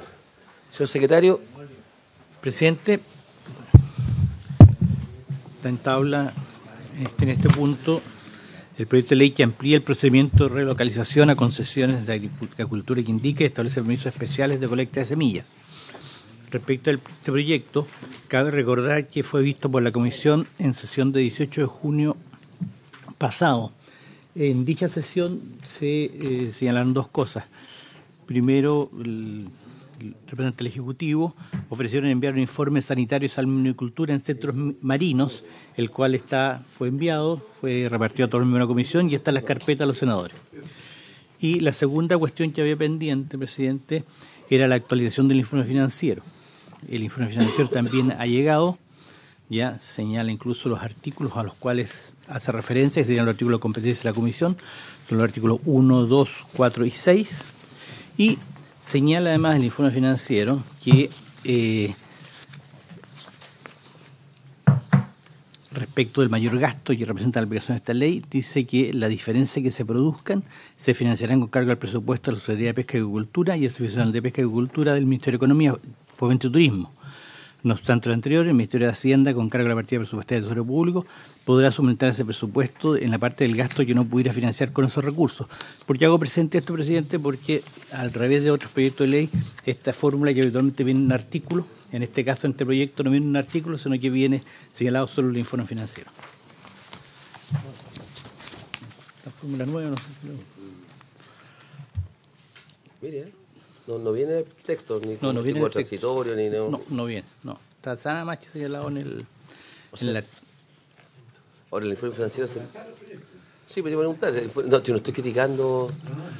Señor secretario. Presidente, está en tabla en este punto el proyecto de ley que amplía el procedimiento de relocalización a concesiones de agricultura que indique y establece permisos especiales de colecta de semillas. Respecto a este proyecto, cabe recordar que fue visto por la Comisión en sesión de 18 de junio pasado. En dicha sesión se señalaron dos cosas. Primero, el representante del Ejecutivo ofrecieron enviar un informe sanitario de salmonicultura en centros marinos, el cual fue enviado, fue repartido a todos los miembros de la comisión y está en las carpetas de los senadores. Y la segunda cuestión que había pendiente, presidente, era la actualización del informe financiero. El informe financiero también ha llegado, ya señala incluso los artículos a los cuales hace referencia, que serían los artículos de competencia de la comisión, son los artículos 1, 2, 4 y 6, y señala además el informe financiero que respecto del mayor gasto que representa la aplicación de esta ley, dice que la diferencia que se produzcan se financiarán con cargo al presupuesto de la Secretaría de Pesca y Agricultura y el Servicio Nacional de Pesca y Agricultura del Ministerio de Economía, Fomento y Turismo. No obstante lo anterior, el Ministerio de Hacienda, con cargo a la partida presupuestaria de Tesoro Público, podrá suministrar ese presupuesto en la parte del gasto que no pudiera financiar con esos recursos. ¿Por qué hago presente esto, presidente? Porque, al revés de otros proyectos de ley, esta fórmula que habitualmente viene en un artículo, en este caso, en este proyecto no viene en un artículo, sino que viene señalado solo el informe financiero. La fórmula nueva, no sé si Mire, no viene el texto, ni no viene el transitorio, ni no viene, no. Está nada más que señalado en el... Ahora el informe financiero sí, pero yo voy a preguntar. No, yo no estoy criticando,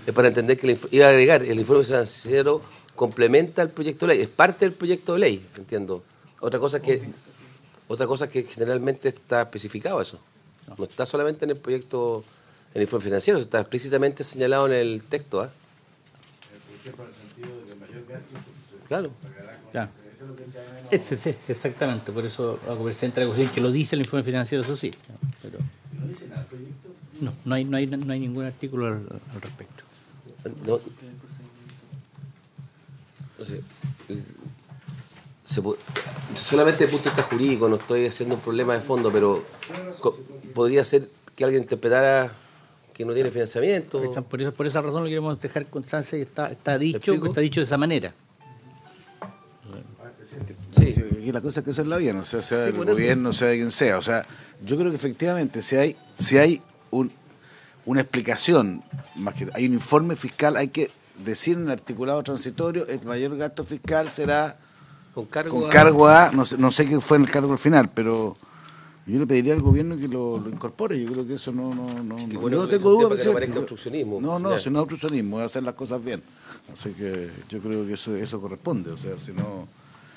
es para entender que iba a agregar, el informe financiero complementa el proyecto de ley, es parte del proyecto de ley, entiendo. Otra cosa es que generalmente está especificado eso. No está solamente en el proyecto, en el informe financiero, está explícitamente señalado en el texto, ¿ah? Claro. Ese sí, exactamente, por eso hago presente la cuestión que lo dice el informe financiero, eso sí. Pero ¿no dice nada el proyecto? No hay ningún artículo al respecto. Solamente el punto de vista jurídico, no estoy haciendo un problema de fondo, pero podría ser que alguien interpretara que no tiene financiamiento. Por esa razón lo queremos dejar constancia y está dicho de esa manera. Sí. Y la cosa es que hacerla bien, o sea sí, el gobierno, sea de quien sea. O sea, yo creo que efectivamente si hay una explicación, más que hay un informe fiscal, hay que decir en el articulado transitorio, el mayor gasto fiscal será con cargo a no sé qué fue en el cargo al final, pero yo le pediría al gobierno que lo incorpore. Yo creo que eso no yo no tengo duda que no parezca obstruccionismo. No, si no es obstruccionismo, es hacer las cosas bien. Así que yo creo que eso corresponde, o sea, si no...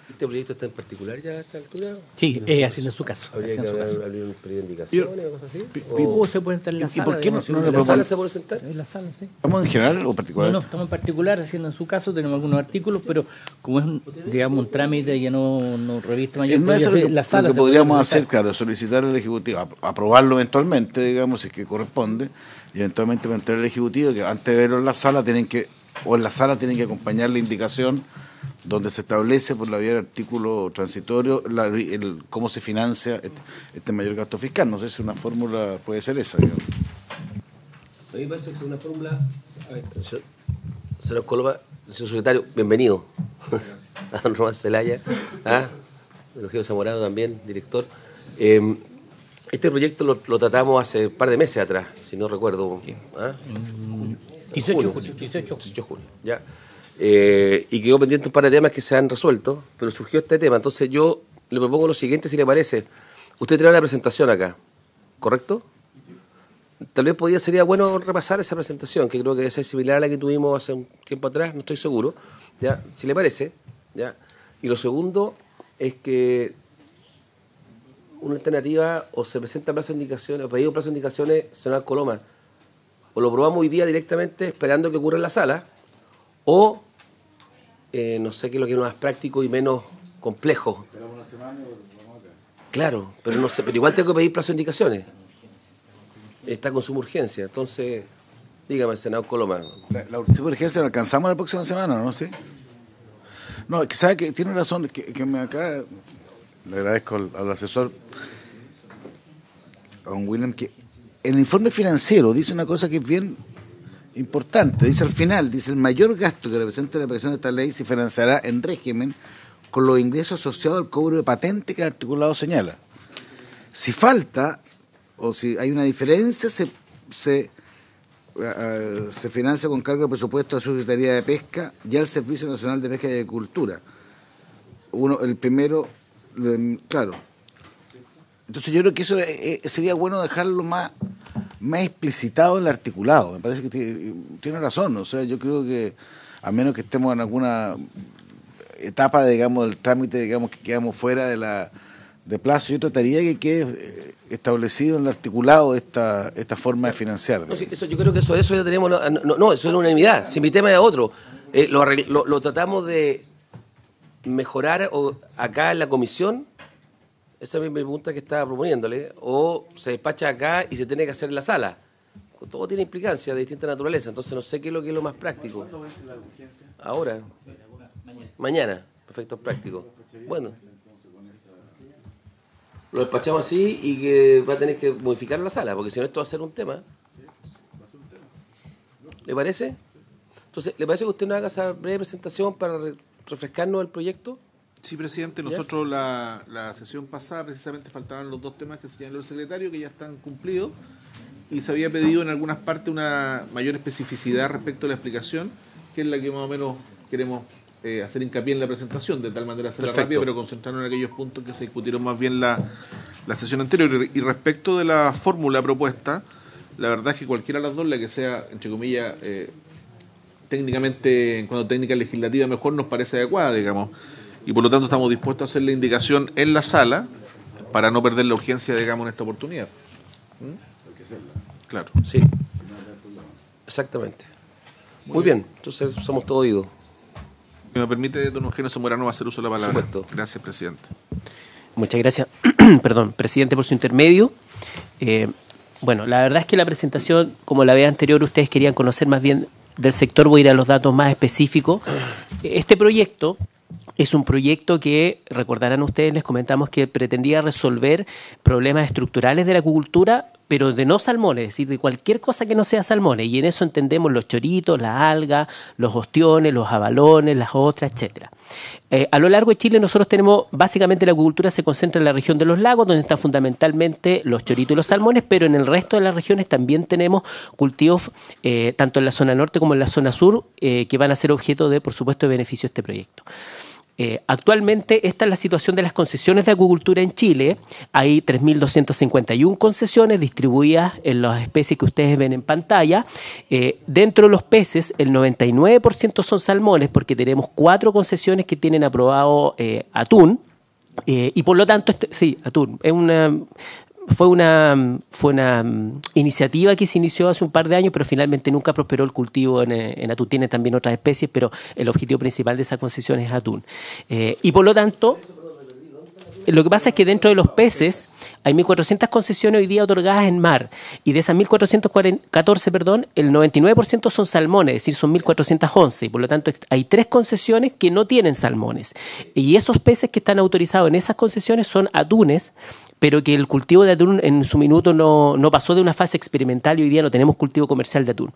¿Este proyecto está en particular ya a esta altura? Sí, haciendo su caso. ¿Habría que abrir un periodo de indicaciones o cosas así? ¿O se puede estar en la sala? ¿Y por qué no ¿En la sala se puede sentar? En la sala, sí. ¿Estamos en general o particular? No, estamos en particular haciendo en su caso, tenemos algunos artículos, pero como es, digamos, un trámite que no reviste mayor... La sala lo que podríamos hacer, claro, solicitar al Ejecutivo, aprobarlo eventualmente, digamos, si es que corresponde, y eventualmente plantear al Ejecutivo que antes de verlo en la sala tienen que acompañar la indicación donde se establece por la vía del artículo transitorio cómo se financia este mayor gasto fiscal. No sé si una fórmula puede ser esa, digamos. A mí me parece que es una fórmula... Señor Córdoba, señor secretario, bienvenido. A don Román Zelaya, don Eugenio Zamorano también, director. Este proyecto lo tratamos hace un par de meses atrás, si no recuerdo. 18 de junio. Ya. Y quedó pendiente un par de temas que se han resuelto, pero surgió este tema. Entonces yo le propongo lo siguiente, si le parece. Usted trae una presentación acá, ¿correcto? Tal vez sería bueno repasar esa presentación, que creo que debe ser similar a la que tuvimos hace un tiempo atrás, no estoy seguro, ¿ya? Si le parece, ¿ya? Y lo segundo es que una alternativa, o se presenta plazo de indicaciones, o pedido plazo de indicaciones, señor Coloma, o lo probamos hoy día directamente esperando que ocurra en la sala, o no sé qué es lo que es más práctico y menos complejo. Esperamos una semana y vamos acá. Claro, pero no sé, pero igual tengo que pedir plazo de indicaciones. Está con suma urgencia, entonces Dígame, senador Coloma. La urgencia la alcanzamos la próxima semana, ¿no? ¿Sí? No, es que sabe que tiene razón, que me acá le agradezco al asesor, a don William, que el informe financiero dice una cosa que es bien importante. Dice al final, dice, el mayor gasto que representa la aplicación de esta ley se financiará en régimen con los ingresos asociados al cobro de patente que el articulado señala. Si falta, o si hay una diferencia, se financia con cargo de presupuesto a la Secretaría de Pesca y al Servicio Nacional de Pesca y Agricultura. El primero, claro. Entonces yo creo que eso sería bueno dejarlo más explicitado en el articulado. Me parece que tiene razón. O sea, yo creo que a menos que estemos en alguna etapa, digamos, del trámite, digamos, que quedamos fuera de plazo, yo trataría que quede establecido en el articulado esta forma de financiar. No, sí, eso, yo creo que eso ya tenemos, no, eso es una unanimidad. Si mi tema es otro, lo tratamos de mejorar acá en la comisión. Esa es mi pregunta que estaba proponiéndole, o se despacha acá y se tiene que hacer en la sala. Todo tiene implicancias de distinta naturaleza, entonces no sé qué es lo más práctico. ¿Cuándo vence la urgencia? Ahora. Mañana, efectos prácticos. Bueno. Lo despachamos así y que va a tener que modificar la sala, porque si no esto va a ser un tema. ¿Le parece? Entonces, ¿le parece que usted nos haga esa breve presentación para refrescarnos el proyecto? Sí, presidente, nosotros la sesión pasada precisamente faltaban los dos temas que señaló el secretario, que ya están cumplidos, y se había pedido en algunas partes una mayor especificidad respecto a la explicación, que es la que más o menos queremos hacer hincapié en la presentación, de tal manera hacerla rápida, pero concentrarnos en aquellos puntos que se discutieron más bien la sesión anterior. Y respecto de la fórmula propuesta, la verdad es que cualquiera de las dos, la que sea, entre comillas, técnicamente, en cuanto a técnica legislativa mejor, nos parece adecuada, digamos. Y por lo tanto estamos dispuestos a hacer la indicación en la sala para no perder la urgencia, digamos, en esta oportunidad. Claro. Sí. Exactamente. Muy bien. Entonces somos todo oídos. Si me permite, don Eugenio Zamorano, va a hacer uso de la palabra. Supuesto. Gracias, presidente. Muchas gracias, perdón, presidente, por su intermedio. Bueno, la verdad es que la presentación, como la vez anterior, ustedes querían conocer más bien del sector, voy a ir a los datos más específicos. Este proyecto es un proyecto que, recordarán ustedes, les comentamos que pretendía resolver problemas estructurales de la acuicultura, pero de no salmones, es decir, de cualquier cosa que no sea salmones. Y en eso entendemos los choritos, las algas, los ostiones, los abalones, las ostras, etcétera. A lo largo de Chile nosotros tenemos, básicamente la acuicultura se concentra en la región de los lagos, donde están fundamentalmente los choritos y los salmones, pero en el resto de las regiones también tenemos cultivos, tanto en la zona norte como en la zona sur, que van a ser objeto de, por supuesto, de beneficio de este proyecto. Actualmente esta es la situación de las concesiones de acuicultura en Chile. Hay 3.251 concesiones distribuidas en las especies que ustedes ven en pantalla. Dentro de los peces, el 99% son salmones, porque tenemos 4 concesiones que tienen aprobado atún. Y por lo tanto, sí, atún. Fue una iniciativa que se inició hace un par de años, pero finalmente nunca prosperó el cultivo en atún. Tiene también otras especies, pero el objetivo principal de esa concesión es atún. Y por lo tanto, lo que pasa es que dentro de los peces hay 1.400 concesiones hoy día otorgadas en mar, y de esas 1.414, el 99% son salmones, es decir, son 1.411, y por lo tanto hay 3 concesiones que no tienen salmones. Y esos peces que están autorizados en esas concesiones son atunes, pero que el cultivo de atún en su minuto no pasó de una fase experimental, y hoy día no tenemos cultivo comercial de atún.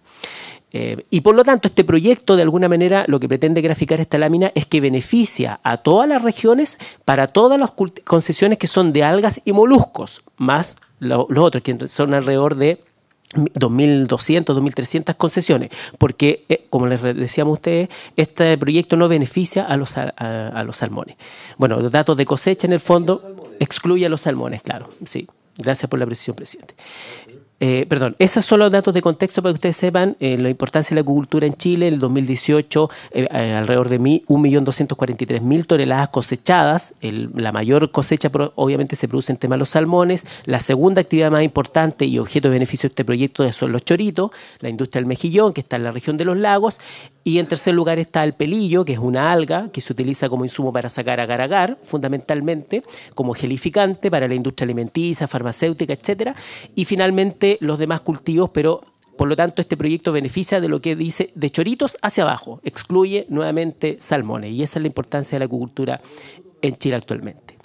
Y por lo tanto este proyecto, de alguna manera, lo que pretende graficar esta lámina es que beneficia a todas las regiones para todas las concesiones que son de algas y moluscos, más los otros, que son alrededor de 2.200, 2.300 concesiones, porque, como les decíamos a ustedes, este proyecto no beneficia a los salmones. Bueno, los datos de cosecha, en el fondo, excluye a los salmones, claro. Sí, gracias por la precisión, presidente. Esos son los datos de contexto para que ustedes sepan la importancia de la acuicultura en Chile. En el 2018, alrededor de 1.243.000 toneladas cosechadas. La mayor cosecha, obviamente, se produce en tema de los salmones. La segunda actividad más importante y objeto de beneficio de este proyecto son los choritos, la industria del mejillón, que está en la región de los lagos. Y en tercer lugar está el pelillo, que es una alga que se utiliza como insumo para sacar agar-agar, fundamentalmente, como gelificante para la industria alimenticia, farmacéutica, etcétera. Y finalmente los demás cultivos, pero Por lo tanto, este proyecto beneficia de lo que dice de choritos hacia abajo, excluye nuevamente salmones, y esa es la importancia de la acuicultura en Chile actualmente.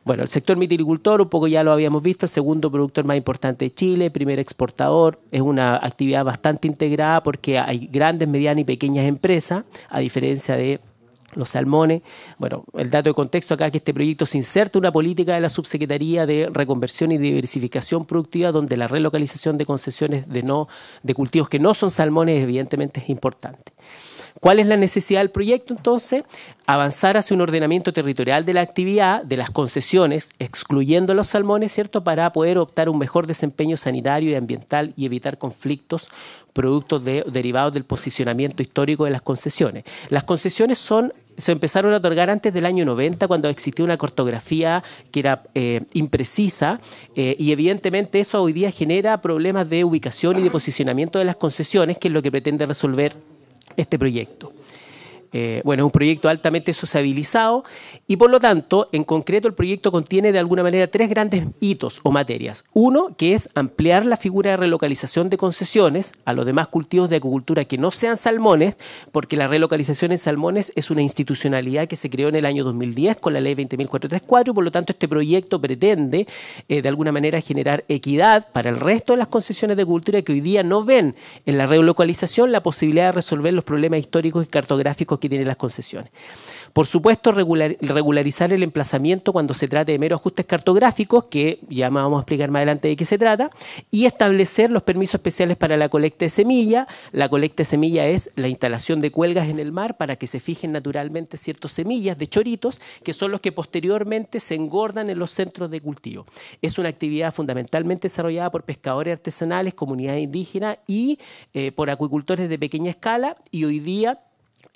Bueno, el sector mitilicultor, un poco ya lo habíamos visto, el segundo productor más importante de Chile, primer exportador, es una actividad bastante integrada porque hay grandes, medianas y pequeñas empresas, a diferencia de los salmones. Bueno, el dato de contexto acá es que este proyecto se inserta una política de la Subsecretaría de Reconversión y Diversificación Productiva, donde la relocalización de concesiones de cultivos que no son salmones evidentemente es importante. ¿Cuál es la necesidad del proyecto entonces? Avanzar hacia un ordenamiento territorial de la actividad, de las concesiones, excluyendo los salmones, ¿cierto?, para poder optar a un mejor desempeño sanitario y ambiental y evitar conflictos productos derivados del posicionamiento histórico de las concesiones. Las concesiones se empezaron a otorgar antes del año 90, cuando existía una cartografía que era imprecisa, y evidentemente eso hoy día genera problemas de ubicación y de posicionamiento de las concesiones, que es lo que pretende resolver este proyecto. Bueno, es un proyecto altamente sociabilizado y, por lo tanto, en concreto el proyecto contiene de alguna manera 3 grandes hitos o materias. Uno, que es ampliar la figura de relocalización de concesiones a los demás cultivos de acuicultura que no sean salmones, porque la relocalización en salmones es una institucionalidad que se creó en el año 2010 con la ley 20.434, y por lo tanto este proyecto pretende de alguna manera generar equidad para el resto de las concesiones de acuicultura que hoy día no ven en la relocalización la posibilidad de resolver los problemas históricos y cartográficos que tienen las concesiones. Por supuesto, regularizar el emplazamiento cuando se trate de meros ajustes cartográficos, que ya vamos a explicar más adelante de qué se trata, y establecer los permisos especiales para la colecta de semilla. La colecta de semilla es la instalación de cuelgas en el mar para que se fijen naturalmente ciertas semillas de choritos, que son los que posteriormente se engordan en los centros de cultivo. Es una actividad fundamentalmente desarrollada por pescadores artesanales, comunidades indígenas y por acuicultores de pequeña escala, y hoy día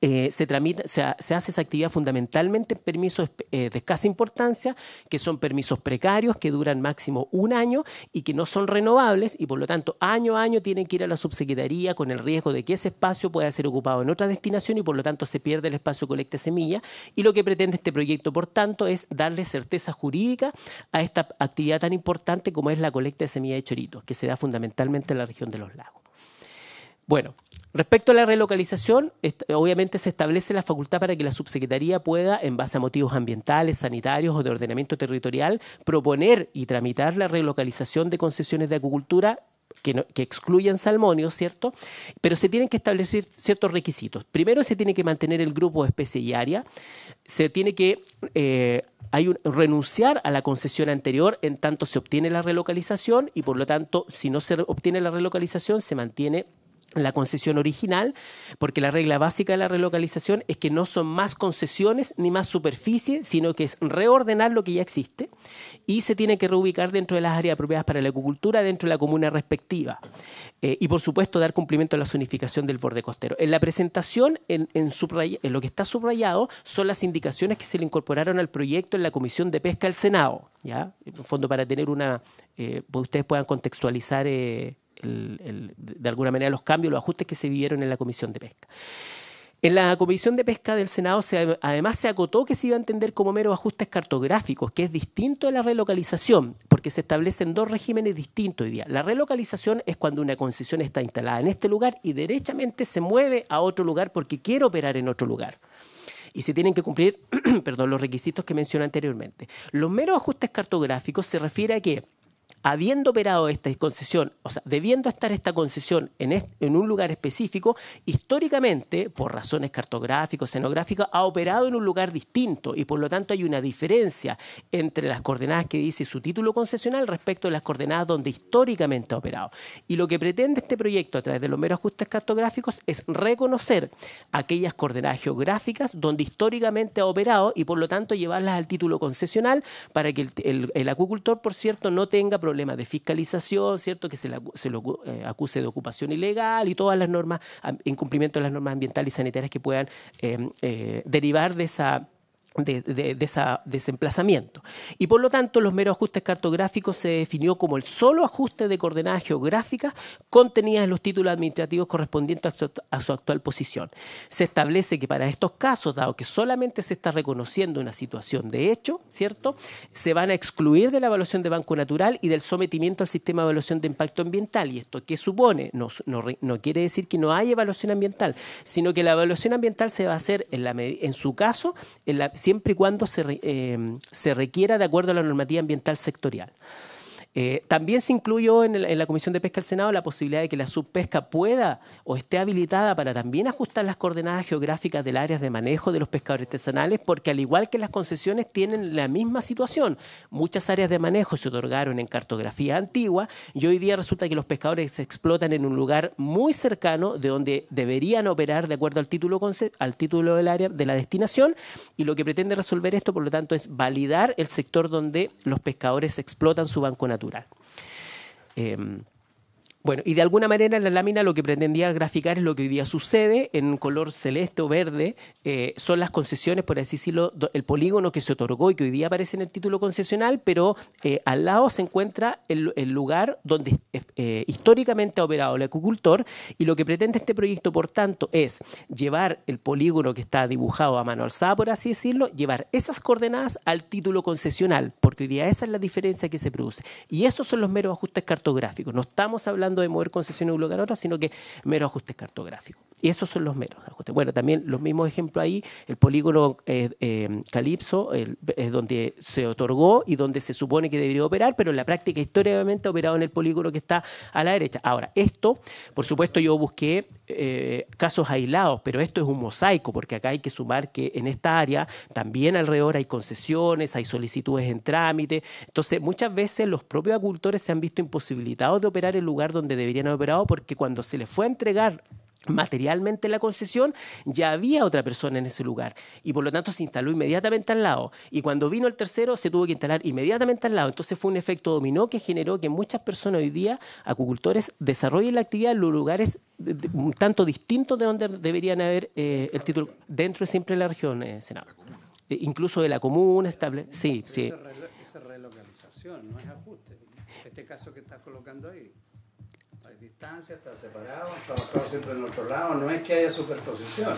se hace esa actividad fundamentalmente en permisos de escasa importancia, que son permisos precarios que duran máximo 1 año y que no son renovables, y por lo tanto año a año tienen que ir a la subsecretaría con el riesgo de que ese espacio pueda ser ocupado en otra destinación y por lo tanto se pierde el espacio colecta de semilla. Y lo que pretende este proyecto, por tanto, es darle certeza jurídica a esta actividad tan importante como es la colecta de semilla de choritos, que se da fundamentalmente en la región de los lagos. Bueno, respecto a la relocalización, obviamente se establece la facultad para que la subsecretaría pueda, en base a motivos ambientales, sanitarios o de ordenamiento territorial, proponer y tramitar la relocalización de concesiones de acuicultura que excluyan salmónidos, ¿cierto? Pero se tienen que establecer ciertos requisitos. Primero, se tiene que mantener el grupo de especie y área, se tiene que renunciar a la concesión anterior en tanto se obtiene la relocalización, y por lo tanto, si no se obtiene la relocalización, se mantiene la concesión original, porque la regla básica de la relocalización es que no son más concesiones ni más superficie, sino que es reordenar lo que ya existe, y se tiene que reubicar dentro de las áreas apropiadas para la acuicultura dentro de la comuna respectiva. Y por supuesto dar cumplimiento a la zonificación del borde costero. En la presentación, en lo que está subrayado, son las indicaciones que se le incorporaron al proyecto en la Comisión de Pesca del Senado, ¿ya? En el fondo, para tener ustedes puedan contextualizar de alguna manera los cambios, los ajustes que se vivieron en la Comisión de Pesca. En la Comisión de Pesca del Senado además se acotó que se iba a entender como meros ajustes cartográficos, que es distinto de la relocalización, porque se establecen 2 regímenes distintos hoy día. La relocalización es cuando una concesión está instalada en este lugar y derechamente se mueve a otro lugar porque quiere operar en otro lugar. Y se tienen que cumplir los requisitos que mencioné anteriormente. Los meros ajustes cartográficos se refiere a que, habiendo operado esta concesión, o sea, debiendo estar esta concesión en un lugar específico, históricamente, por razones cartográficas, escenográficas, ha operado en un lugar distinto y por lo tanto hay una diferencia entre las coordenadas que dice su título concesional respecto a las coordenadas donde históricamente ha operado. Y lo que pretende este proyecto a través de los meros ajustes cartográficos es reconocer aquellas coordenadas geográficas donde históricamente ha operado y por lo tanto llevarlas al título concesional para que el acuicultor, por cierto, no tenga problemas de fiscalización, ¿cierto? Que se lo acuse de ocupación ilegal y todas las normas, incumplimiento de las normas ambientales y sanitarias que puedan derivar de esa ese emplazamiento. Y por lo tanto, los meros ajustes cartográficos se definió como el solo ajuste de coordenadas geográficas contenidas en los títulos administrativos correspondientes a su actual posición. Se establece que para estos casos, dado que solamente se está reconociendo una situación de hecho, ¿cierto?, se van a excluir de la evaluación de banco natural y del sometimiento al sistema de evaluación de impacto ambiental. ¿Y esto qué supone? No quiere decir que no hay evaluación ambiental, sino que la evaluación ambiental se va a hacer, en su caso, siempre y cuando se requiera de acuerdo a la normativa ambiental sectorial. También se incluyó en la Comisión de Pesca del Senado la posibilidad de que la subpesca pueda o esté habilitada para también ajustar las coordenadas geográficas del área de manejo de los pescadores artesanales, porque al igual que las concesiones tienen la misma situación. Muchas áreas de manejo se otorgaron en cartografía antigua y hoy día resulta que los pescadores se explotan en un lugar muy cercano de donde deberían operar de acuerdo al título del área de la destinación, y lo que pretende resolver esto, por lo tanto, es validar el sector donde los pescadores explotan su banco natural. Bueno, y de alguna manera en la lámina lo que pretendía graficar es lo que hoy día sucede en color celeste o verde. Son las concesiones, por así decirlo, el polígono que se otorgó y que hoy día aparece en el título concesional, pero al lado se encuentra el lugar donde históricamente ha operado el acuicultor, y lo que pretende este proyecto, por tanto, es llevar el polígono que está dibujado a mano alzada, por así decirlo, llevar esas coordenadas al título concesional, porque hoy día esa es la diferencia que se produce. Y esos son los meros ajustes cartográficos. No estamos hablando de mover concesiones de un lugar a otro, sino que meros ajustes cartográficos. Y esos son los meros ajustes. Bueno, también los mismos ejemplos ahí, el polígono Calipso, es donde se otorgó y donde se supone que debería operar, pero en la práctica históricamente ha operado en el polígono que está a la derecha. Ahora, esto, por supuesto, yo busqué casos aislados, pero esto es un mosaico, porque acá hay que sumar que en esta área también alrededor hay concesiones, hay solicitudes en trámite. Entonces, muchas veces los propios agricultores se han visto imposibilitados de operar el lugar donde deberían haber operado, porque cuando se les fue a entregar materialmente la concesión, ya había otra persona en ese lugar y por lo tanto se instaló inmediatamente al lado, y cuando vino el tercero se tuvo que instalar inmediatamente al lado. Entonces fue un efecto dominó que generó que muchas personas hoy día, acuicultores, desarrollen la actividad en los lugares un tanto distintos de donde deberían haber el título, dentro de siempre de la región, Senado. Incluso de la comuna estable. Sí, sí. Esa relocalización, no es ajuste. Este caso que estás colocando ahí, hay distancia, está separado, han trabajado siempre en otro lado, no es que haya superposición.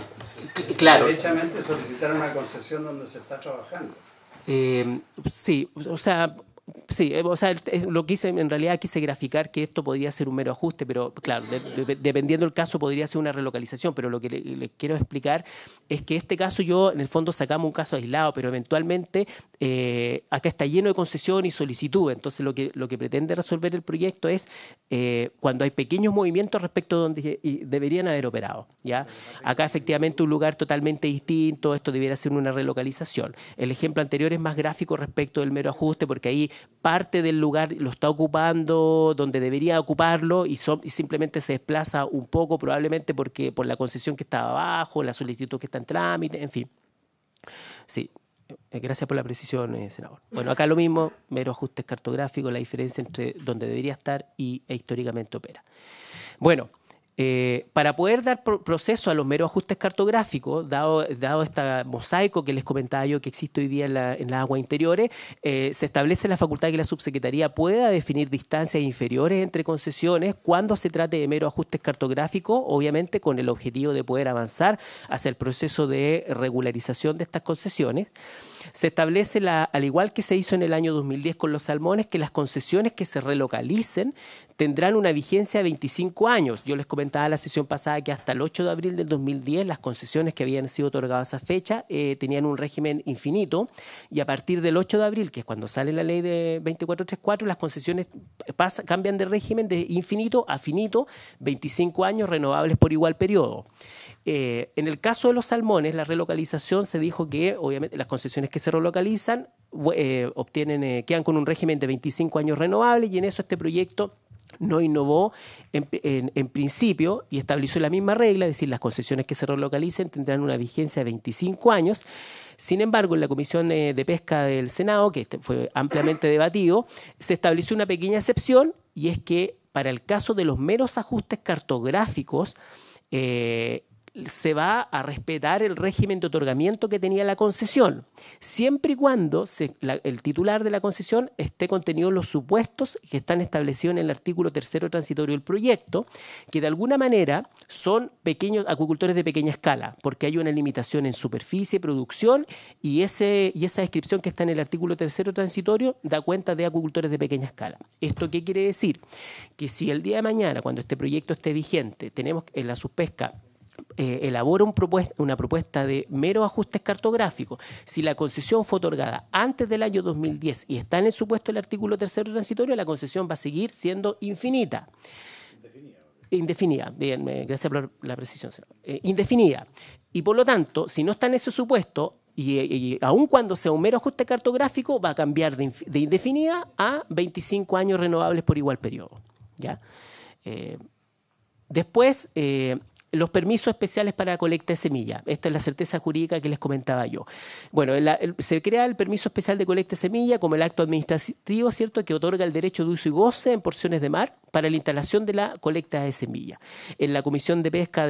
Claro. Derechamente solicitar una concesión donde se está trabajando. Sí, o sea, lo que hice, en realidad quise graficar que esto podría ser un mero ajuste, pero claro, dependiendo del caso podría ser una relocalización, pero lo que les quiero explicar es que este caso yo, en el fondo, sacamos un caso aislado, pero eventualmente acá está lleno de concesión y solicitud. Entonces lo que pretende resolver el proyecto es cuando hay pequeños movimientos respecto a donde deberían haber operado, ¿ya? Acá efectivamente un lugar totalmente distinto, esto debiera ser una relocalización. El ejemplo anterior es más gráfico respecto del mero ajuste, porque ahí parte del lugar lo está ocupando donde debería ocuparlo y simplemente se desplaza un poco, probablemente porque por la concesión que estaba abajo, la solicitud que está en trámite, en fin. Sí, gracias por la precisión, senador. Bueno, acá lo mismo, meros ajustes cartográficos, la diferencia entre donde debería estar e históricamente opera. Bueno, para poder dar proceso a los meros ajustes cartográficos, dado este mosaico que les comentaba yo que existe hoy día en las aguas interiores, se establece la facultad de que la subsecretaría pueda definir distancias inferiores entre concesiones cuando se trate de meros ajustes cartográficos, obviamente con el objetivo de poder avanzar hacia el proceso de regularización de estas concesiones. Se establece, al igual que se hizo en el año 2010 con los salmones, que las concesiones que se relocalicen tendrán una vigencia de 25 años. Yo les comentaba en la sesión pasada que hasta el 8 de abril del 2010 las concesiones que habían sido otorgadas a esa fecha tenían un régimen infinito, y a partir del 8 de abril, que es cuando sale la ley de 2434, las concesiones cambian de régimen de infinito a finito, 25 años renovables por igual periodo. En el caso de los salmones, la relocalización se dijo que obviamente las concesiones que se relocalizan quedan con un régimen de 25 años renovables, y en eso este proyecto no innovó en principio y estableció la misma regla, es decir, las concesiones que se relocalicen tendrán una vigencia de 25 años. Sin embargo, en la Comisión de Pesca del Senado, que fue ampliamente debatido, se estableció una pequeña excepción, y es que para el caso de los meros ajustes cartográficos, se va a respetar el régimen de otorgamiento que tenía la concesión, siempre y cuando el titular de la concesión esté contenido en los supuestos que están establecidos en el artículo 3º transitorio del proyecto, que de alguna manera son pequeños acuicultores de pequeña escala, porque hay una limitación en superficie, producción, y esa descripción que está en el artículo 3º transitorio da cuenta de acuicultores de pequeña escala. ¿Esto qué quiere decir? Que si el día de mañana, cuando este proyecto esté vigente, tenemos en la subpesca elabora una propuesta de meros ajustes cartográficos, si la concesión fue otorgada antes del año 2010 y está en el supuesto del artículo 3º transitorio, la concesión va a seguir siendo infinita. Indefinida. Bien, gracias por la precisión. Indefinida. Y por lo tanto, si no está en ese supuesto, y aun cuando sea un mero ajuste cartográfico, va a cambiar de indefinida a 25 años renovables por igual periodo. ¿Ya? Después, los permisos especiales para colecta de semilla. Esta es la certeza jurídica que les comentaba yo. Bueno, se crea el permiso especial de colecta de semilla como el acto administrativo, ¿cierto?, que otorga el derecho de uso y goce en porciones de mar para la instalación de la colecta de semilla. En la Comisión de Pesca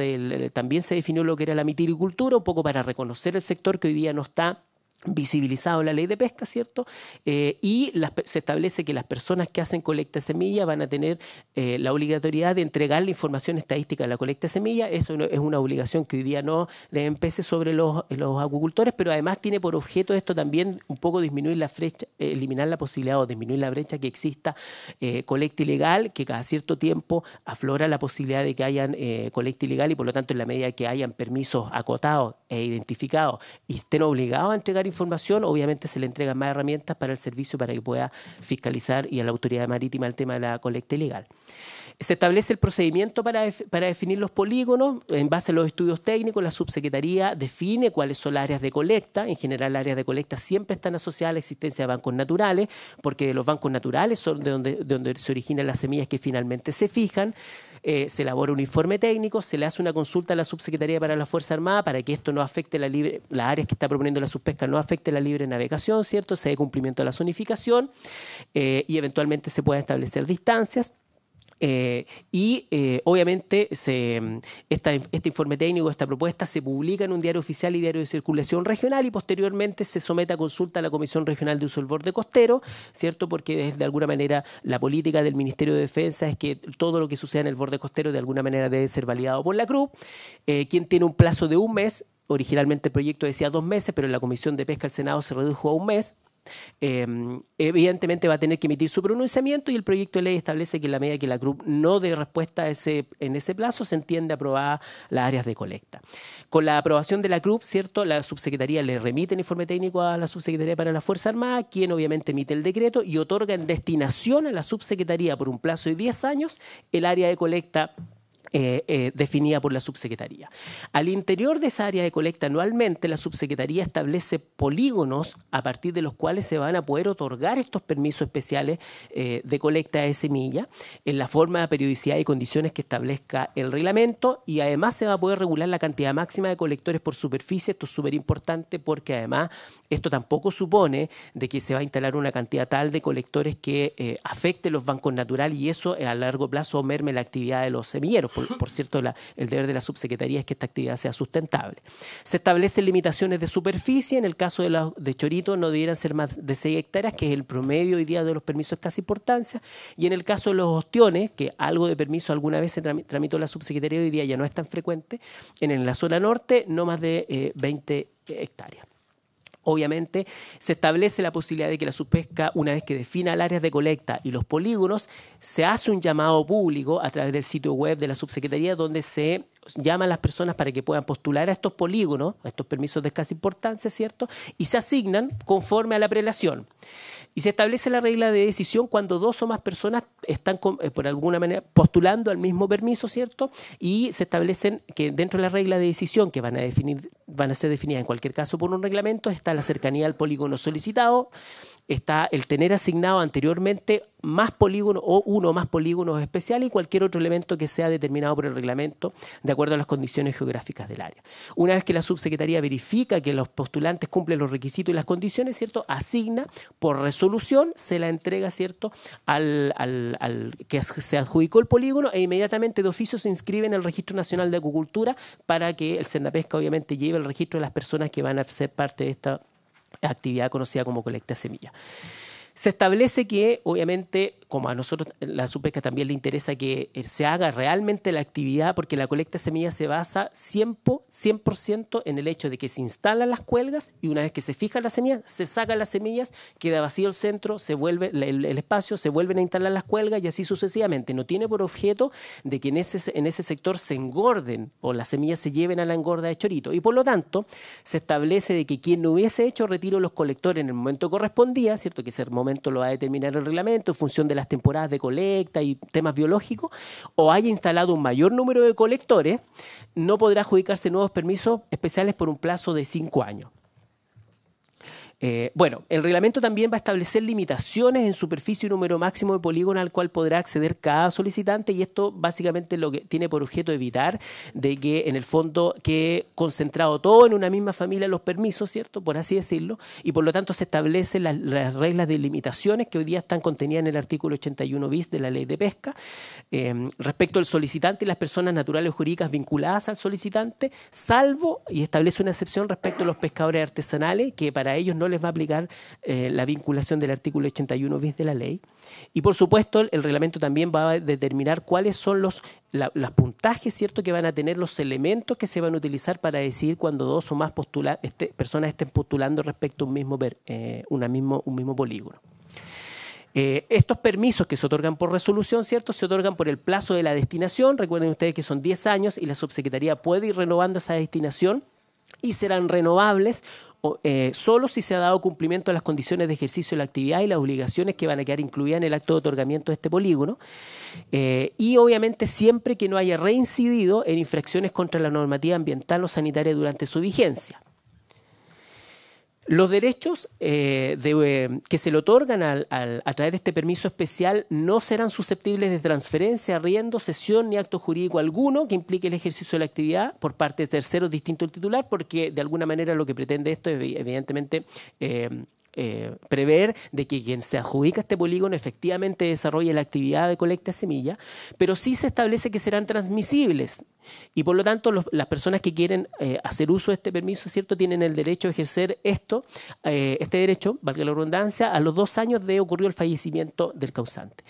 también se definió lo que era la mitilicultura, un poco para reconocer el sector que hoy día no está visibilizado en la ley de pesca, ¿cierto? Y se establece que las personas que hacen colecta de semilla van a tener la obligatoriedad de entregar la información estadística de la colecta de semilla. Eso es una obligación que hoy día no le pese sobre los acuicultores, pero además tiene por objeto esto también un poco disminuir la brecha, eliminar la posibilidad o disminuir la brecha que exista colecta ilegal, que cada cierto tiempo aflora la posibilidad de que hayan colecta ilegal y por lo tanto en la medida que hayan permisos acotados e identificados y estén obligados a entregar información, obviamente se le entregan más herramientas para el servicio para que pueda fiscalizar y a la autoridad marítima el tema de la colecta ilegal. Se establece el procedimiento para definir los polígonos. En base a los estudios técnicos, la subsecretaría define cuáles son las áreas de colecta. En general, las áreas de colecta siempre están asociadas a la existencia de bancos naturales, porque los bancos naturales son de donde se originan las semillas que finalmente se fijan. Se elabora un informe técnico, se le hace una consulta a la Subsecretaría para la Fuerza Armada para que esto no afecte las áreas que está proponiendo la subpesca no afecte la libre navegación, ¿cierto? Se dé cumplimiento a la zonificación y eventualmente se puedan establecer distancias. Obviamente este informe técnico, esta propuesta se publica en un diario oficial y diario de circulación regional y posteriormente se somete a consulta a la Comisión Regional de Uso del Borde Costero, ¿cierto? Porque de alguna manera la política del Ministerio de Defensa es que todo lo que suceda en el borde costero de alguna manera debe ser validado por la CRUB, quien tiene un plazo de un mes. Originalmente el proyecto decía 2 meses, pero en la Comisión de Pesca del Senado se redujo a 1 mes. Evidentemente va a tener que emitir su pronunciamiento y el proyecto de ley establece que en la medida que la CRUB no dé respuesta en ese plazo, se entiende aprobada las áreas de colecta. Con la aprobación de la CRUB, ¿cierto?, la subsecretaría le remite el informe técnico a la Subsecretaría para la Fuerza Armada, quien obviamente emite el decreto y otorga en destinación a la subsecretaría por un plazo de 10 años el área de colecta definida por la subsecretaría. Al interior de esa área de colecta anualmente la subsecretaría establece polígonos a partir de los cuales se van a poder otorgar estos permisos especiales de colecta de semilla en la forma, periodicidad y condiciones que establezca el reglamento y además se va a poder regular la cantidad máxima de colectores por superficie. Esto es súper importante porque además esto tampoco supone de que se va a instalar una cantidad tal de colectores que afecte los bancos naturales y eso a largo plazo merme la actividad de los semilleros. Por cierto, el deber de la subsecretaría es que esta actividad sea sustentable. Se establecen limitaciones de superficie. En el caso de Chorito no debieran ser más de 6 hectáreas, que es el promedio hoy día de los permisos de escasa importancia. Y en el caso de los ostiones, que algo de permiso alguna vez se tramitó la subsecretaría, hoy día ya no es tan frecuente, en la zona norte no más de 20 hectáreas. Obviamente, se establece la posibilidad de que la subpesca, una vez que defina el área de colecta y los polígonos, se hace un llamado público a través del sitio web de la subsecretaría donde se llama a las personas para que puedan postular a estos polígonos, a estos permisos de escasa importancia, ¿cierto? Y se asignan conforme a la prelación. Y se establece la regla de decisión cuando 2 o más personas están por alguna manera postulando al mismo permiso, ¿cierto? Y se establecen que dentro de la regla de decisión que van a definir van a ser definidas en cualquier caso por un reglamento. Está la cercanía al polígono solicitado, está el tener asignado anteriormente más polígonos o uno o más polígonos especiales y cualquier otro elemento que sea determinado por el reglamento de acuerdo a las condiciones geográficas del área. Una vez que la subsecretaría verifica que los postulantes cumplen los requisitos y las condiciones, ¿cierto?, asigna por resolución, se la entrega, ¿cierto?, al que se adjudicó el polígono e inmediatamente de oficio se inscribe en el Registro Nacional de Acuicultura para que el Sernapesca obviamente lleve el registro de las personas que van a ser parte de esta actividad conocida como colecta de semillas. Se establece que, obviamente, como a nosotros la Subpesca también le interesa que se haga realmente la actividad, porque la colecta de semillas se basa 100% en el hecho de que se instalan las cuelgas y una vez que se fijan las semillas, se sacan las semillas, queda vacío el centro, se vuelve el espacio, se vuelven a instalar las cuelgas y así sucesivamente. No tiene por objeto de que en ese sector se engorden o las semillas se lleven a la engorda de chorito. Y por lo tanto, se establece de que quien no hubiese hecho retiro de los colectores en el momento correspondía, ¿cierto?, que ese momento lo va a determinar el reglamento en función de las temporadas de colecta y temas biológicos, o haya instalado un mayor número de colectores, no podrá adjudicarse nuevos permisos especiales por un plazo de 5 años. Bueno, el reglamento también va a establecer limitaciones en superficie y número máximo de polígono al cual podrá acceder cada solicitante y esto básicamente lo que tiene por objeto evitar de que en el fondo quede concentrado todo en una misma familia los permisos, ¿cierto?, por así decirlo, y por lo tanto se establecen las reglas de limitaciones que hoy día están contenidas en el artículo 81 bis de la Ley de Pesca respecto al solicitante y las personas naturales o jurídicas vinculadas al solicitante, salvo, y establece una excepción respecto a los pescadores artesanales, que para ellos no les va a aplicar la vinculación del artículo 81 bis de la ley. Y por supuesto el reglamento también va a determinar cuáles son los puntajes, ¿cierto?, que van a tener los elementos que se van a utilizar para decidir cuando dos o más personas estén postulando respecto a un mismo polígono. Estos permisos que se otorgan por resolución, ¿cierto?, se otorgan por el plazo de la destinación. Recuerden ustedes que son 10 años y la subsecretaría puede ir renovando esa destinación y serán renovables solo si se ha dado cumplimiento a las condiciones de ejercicio de la actividad y las obligaciones que van a quedar incluidas en el acto de otorgamiento de este polígono y obviamente siempre que no haya reincidido en infracciones contra la normativa ambiental o sanitaria durante su vigencia. Los derechos que se le otorgan a través de este permiso especial no serán susceptibles de transferencia, arriendo, cesión ni acto jurídico alguno que implique el ejercicio de la actividad por parte de terceros distintos al titular, porque de alguna manera lo que pretende esto es evidentemente prever de que quien se adjudica este polígono efectivamente desarrolle la actividad de colecta de semillas, pero sí se establece que serán transmisibles y por lo tanto las personas que quieren hacer uso de este permiso, ¿cierto?, tienen el derecho a ejercer este derecho, valga la redundancia, a los 2 años de ocurrido el fallecimiento del causante.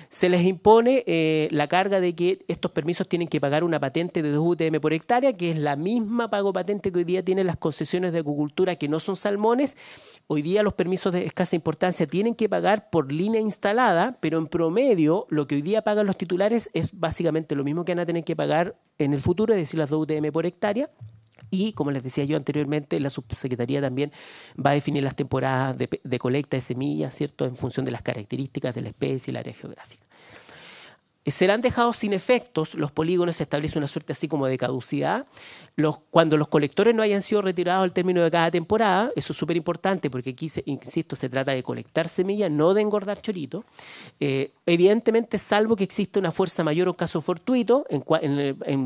Se les impone la carga de que estos permisos tienen que pagar una patente de 2 UTM por hectárea, que es la misma pago patente que hoy día tienen las concesiones de acuicultura que no son salmones. Hoy día los permisos de escasa importancia tienen que pagar por línea instalada, pero en promedio lo que hoy día pagan los titulares es básicamente lo mismo que van a tener que pagar en el futuro, es decir, las 2 UTM por hectárea. Y, como les decía yo anteriormente, la subsecretaría también va a definir las temporadas de colecta de semillas, ¿cierto?, en función de las características de la especie y el área geográfica. Serán dejados sin efectos los polígonos, se establece una suerte así como de caducidad, cuando los colectores no hayan sido retirados al término de cada temporada. Eso es súper importante porque aquí, insisto, se trata de colectar semillas, no de engordar chorito. Evidentemente, salvo que exista una fuerza mayor o caso fortuito,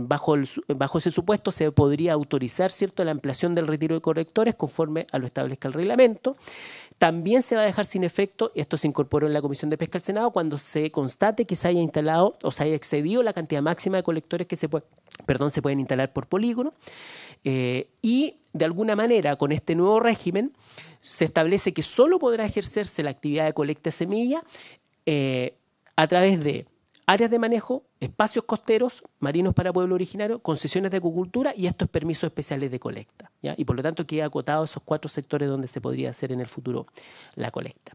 bajo ese supuesto se podría autorizar, ¿cierto?, la ampliación del retiro de colectores conforme a lo establezca el reglamento. También se va a dejar sin efecto, y esto se incorporó en la Comisión de Pesca del Senado, cuando se constate que se haya instalado o se haya excedido la cantidad máxima de colectores que se pueden instalar por polígono. Y de alguna manera, con este nuevo régimen, se establece que solo podrá ejercerse la actividad de colecta de semilla a través de áreas de manejo, espacios costeros, marinos para pueblo originario, concesiones de acuicultura y estos permisos especiales de colecta, ¿ya? Y por lo tanto queda acotado esos 4 sectores donde se podría hacer en el futuro la colecta.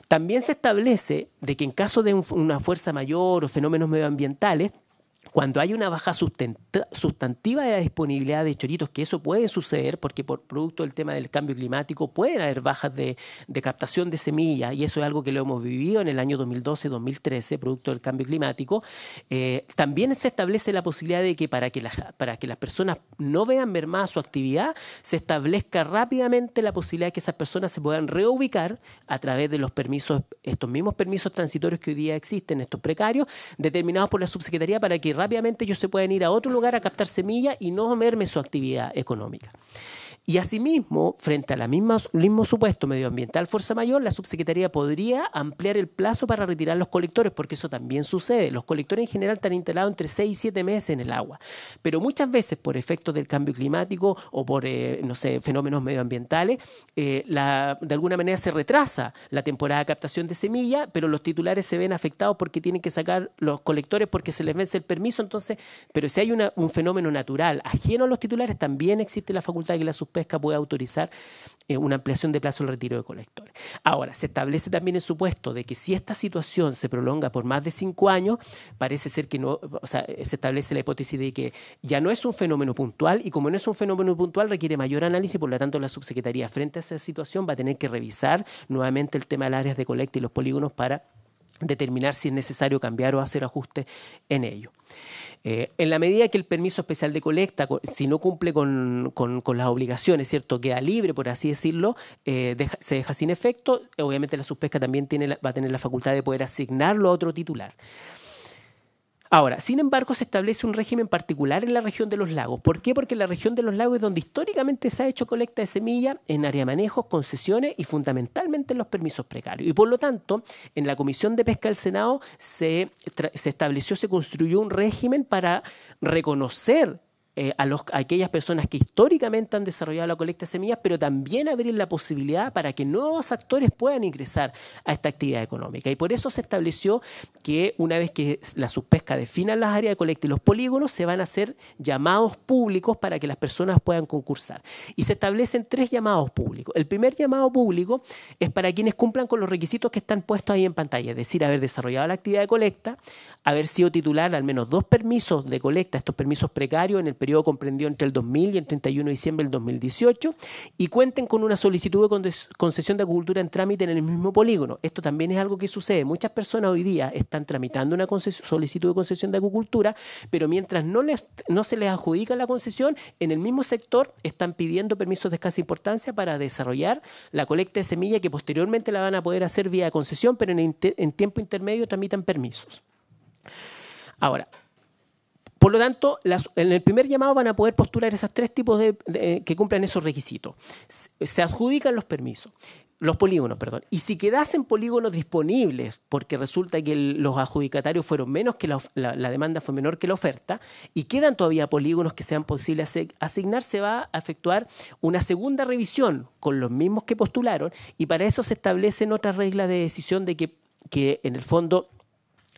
También se establece de que en caso de una fuerza mayor o fenómenos medioambientales, Cuando hay una baja sustantiva de la disponibilidad de choritos, que eso puede suceder porque por producto del tema del cambio climático pueden haber bajas de captación de semillas, y eso es algo que lo hemos vivido en el año 2012-2013, producto del cambio climático, también se establece la posibilidad de que para que las personas no vean mermada su actividad, se establezca rápidamente la posibilidad de que esas personas se puedan reubicar a través de los permisos, estos mismos permisos transitorios que hoy día existen, estos precarios, determinados por la subsecretaría, para que rápidamente ellos se puedan ir a otro lugar a captar semillas y no merme su actividad económica. Y asimismo, frente al mismo supuesto medioambiental fuerza mayor, la subsecretaría podría ampliar el plazo para retirar los colectores, porque eso también sucede. Los colectores en general están instalados entre 6 y 7 meses en el agua, pero muchas veces por efectos del cambio climático o por fenómenos medioambientales, de alguna manera se retrasa la temporada de captación de semilla, pero los titulares se ven afectados porque tienen que sacar los colectores porque se les vence el permiso. Entonces, pero si hay un fenómeno natural ajeno a los titulares, también existe la facultad de que la Pesca puede autorizar una ampliación de plazo del retiro de colectores. Ahora, se establece también el supuesto de que si esta situación se prolonga por más de 5 años, parece ser que no, o sea, se establece la hipótesis de que ya no es un fenómeno puntual, y como no es un fenómeno puntual requiere mayor análisis, por lo tanto la subsecretaría frente a esa situación va a tener que revisar nuevamente el tema de las áreas de colecta y los polígonos para determinar si es necesario cambiar o hacer ajustes en ello. En la medida que el permiso especial de colecta, si no cumple con las obligaciones, ¿cierto?, queda libre, por así decirlo, se deja sin efecto, obviamente la subpesca también va a tener la facultad de poder asignarlo a otro titular. Ahora, sin embargo, se establece un régimen particular en la región de los lagos. ¿Por qué? Porque en la región de los lagos es donde históricamente se ha hecho colecta de semilla en área de manejos, concesiones y fundamentalmente en los permisos precarios. Y por lo tanto, en la Comisión de Pesca del Senado se construyó un régimen para reconocer a aquellas personas que históricamente han desarrollado la colecta de semillas, pero también abrir la posibilidad para que nuevos actores puedan ingresar a esta actividad económica. Y por eso se estableció que una vez que la subpesca defina las áreas de colecta y los polígonos, se van a hacer llamados públicos para que las personas puedan concursar. Y se establecen 3 llamados públicos. El primer llamado público es para quienes cumplan con los requisitos que están puestos ahí en pantalla, es decir, haber desarrollado la actividad de colecta, haber sido titular de al menos 2 permisos de colecta, estos permisos precarios, en el periodo comprendido entre el 2000 y el 31 de diciembre del 2018, y cuenten con una solicitud de concesión de acuicultura en trámite en el mismo polígono. Esto también es algo que sucede. Muchas personas hoy día están tramitando una solicitud de concesión de acuicultura, pero mientras no se les adjudica la concesión, en el mismo sector están pidiendo permisos de escasa importancia para desarrollar la colecta de semilla, que posteriormente la van a poder hacer vía concesión, pero en tiempo intermedio tramitan permisos. Ahora, por lo tanto, en el primer llamado van a poder postular esos 3 tipos que cumplan esos requisitos. Se adjudican los permisos, los polígonos, perdón. Y si quedasen polígonos disponibles, porque resulta que los adjudicatarios fueron menos que la demanda fue menor que la oferta, y quedan todavía polígonos que sean posibles asignar, se va a efectuar una segunda revisión con los mismos que postularon, y para eso se establecen otras reglas de decisión de que en el fondo,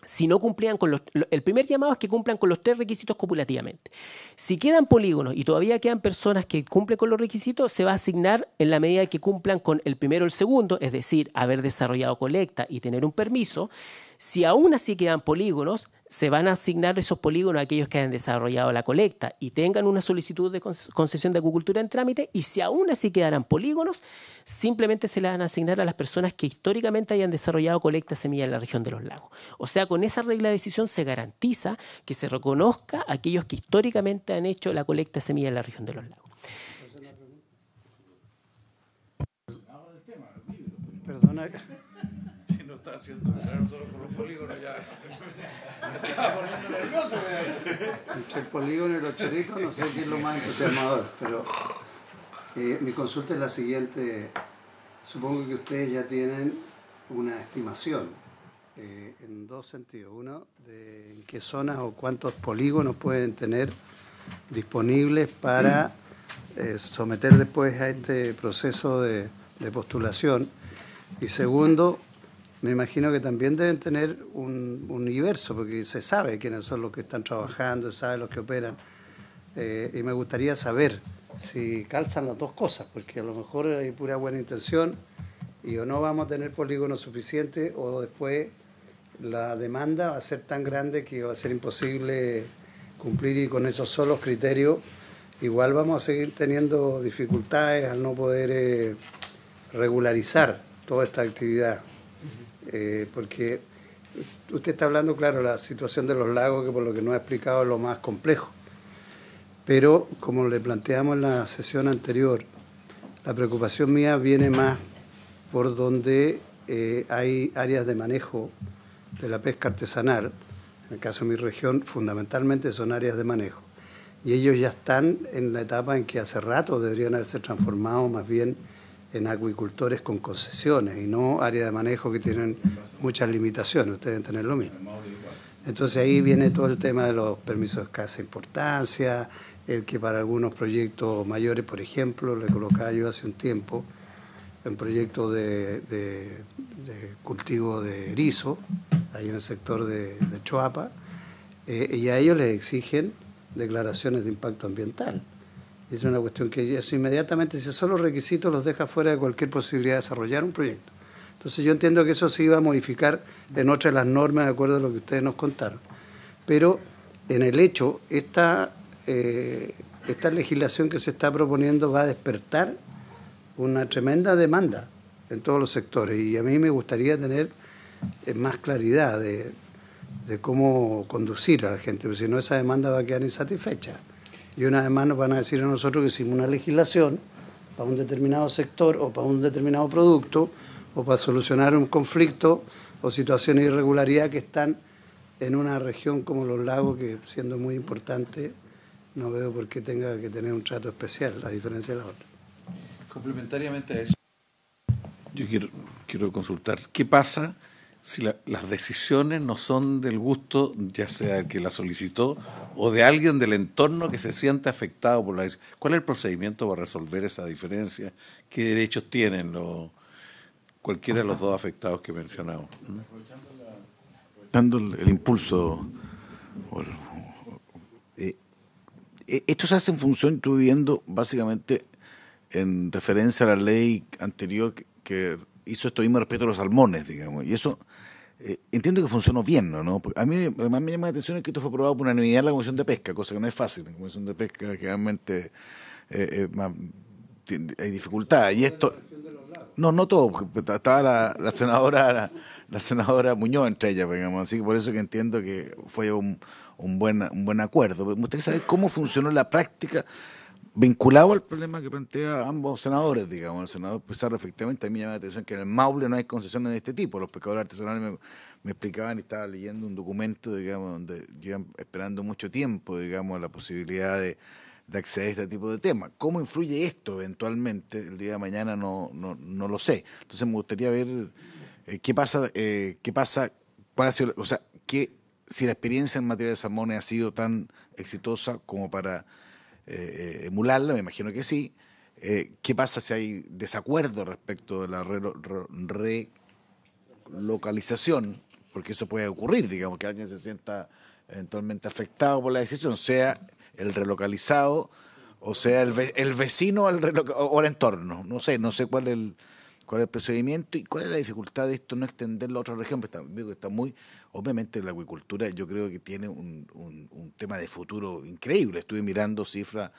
si no cumplían con el primer llamado es que cumplan con los 3 requisitos copulativamente. Si quedan polígonos y todavía quedan personas que cumplen con los requisitos, se va a asignar en la medida que cumplan con el primero o el segundo, es decir, haber desarrollado colecta y tener un permiso. Si aún así quedan polígonos, se van a asignar esos polígonos a aquellos que hayan desarrollado la colecta y tengan una solicitud de concesión de acuicultura en trámite, y si aún así quedaran polígonos, simplemente se le van a asignar a las personas que históricamente hayan desarrollado colecta de semilla en la región de los lagos. O sea, con esa regla de decisión se garantiza que se reconozca a aquellos que históricamente han hecho la colecta de semilla en la región de los lagos. Perdona. No está haciendo solo con los polígonos ya. Me está poniendo nervioso. Entre el polígono y los choritos, no sé qué es lo más entusiasmador, pero mi consulta es la siguiente. Supongo que ustedes ya tienen una estimación en 2 sentidos. Uno, de en qué zonas o cuántos polígonos pueden tener disponibles para someter después a este proceso de postulación. Y segundo, me imagino que también deben tener un universo, porque se sabe quiénes son los que están trabajando, se sabe los que operan. Y me gustaría saber si calzan las 2 cosas, porque a lo mejor hay pura buena intención y o no vamos a tener polígono suficiente, o después la demanda va a ser tan grande que va a ser imposible cumplir, y con esos solos criterios igual vamos a seguir teniendo dificultades al no poder regularizar toda esta actividad. Porque usted está hablando, claro, la situación de los lagos, que por lo que nos ha explicado es lo más complejo. Pero, como le planteamos en la sesión anterior, la preocupación mía viene más por donde hay áreas de manejo de la pesca artesanal. En el caso de mi región, fundamentalmente son áreas de manejo. Y ellos ya están en la etapa en que hace rato deberían haberse transformado más bien en acuicultores con concesiones y no áreas de manejo que tienen muchas limitaciones. Ustedes deben tener lo mismo. Entonces ahí viene todo el tema de los permisos de escasa importancia, el que para algunos proyectos mayores, por ejemplo, le colocaba yo hace un tiempo, un proyecto de cultivo de erizo, ahí en el sector de Choapa, y a ellos les exigen declaraciones de impacto ambiental. Es una cuestión que eso inmediatamente, si son los requisitos, los deja fuera de cualquier posibilidad de desarrollar un proyecto. Entonces yo entiendo que eso se iba a modificar en otras de las normas, de acuerdo a lo que ustedes nos contaron. Pero en el hecho, esta legislación que se está proponiendo va a despertar una tremenda demanda en todos los sectores, y a mí me gustaría tener más claridad de cómo conducir a la gente, porque si no esa demanda va a quedar insatisfecha. Y una vez más nos van a decir a nosotros que hicimos una legislación para un determinado sector o para un determinado producto o para solucionar un conflicto o situaciones de irregularidad que están en una región como los lagos, que siendo muy importante, no veo por qué tenga que tener un trato especial, a diferencia de la otra. Complementariamente a eso, yo quiero consultar, ¿qué pasa si las decisiones no son del gusto, ya sea el que la solicitó o de alguien del entorno que se siente afectado por la decisión? ¿Cuál es el procedimiento para resolver esa diferencia? ¿Qué derechos tienen cualquiera de los dos afectados que mencionamos? Dando el impulso. Esto se hace en función, estuve viendo básicamente en referencia a la ley anterior que hizo esto mismo respecto a los salmones, digamos, y eso entiendo que funcionó bien, ¿no? Porque a mí además me llama la atención que esto fue aprobado por unanimidad en la Comisión de Pesca, cosa que no es fácil. En la Comisión de Pesca generalmente hay dificultades, y esto... No todo, porque estaba la senadora Muñoz entre ellas, digamos, así que por eso que entiendo que fue un buen acuerdo. Pero me gustaría saber cómo funcionó la práctica vinculado al problema que plantea ambos senadores, digamos. El senador Pizarro, efectivamente, a mí me llama la atención que en el Maule no hay concesiones de este tipo. Los pescadores artesanales me explicaban, y estaba leyendo un documento, digamos, donde llevan esperando mucho tiempo, digamos, la posibilidad de acceder a este tipo de temas. ¿Cómo influye esto eventualmente el día de mañana? No lo sé. Entonces me gustaría ver qué pasa, cuál ha sido, o sea, si la experiencia en materia de salmones ha sido tan exitosa como para emularla. Me imagino que sí. ¿Qué pasa si hay desacuerdo respecto de la relocalización? Porque eso puede ocurrir, digamos, que alguien se sienta eventualmente afectado por la decisión, sea el relocalizado o sea el vecino o el entorno. No sé cuál es el procedimiento y cuál es la dificultad de esto, no extenderlo a otra región. Está muy, obviamente la acuicultura yo creo que tiene un tema de futuro increíble. Estuve mirando cifras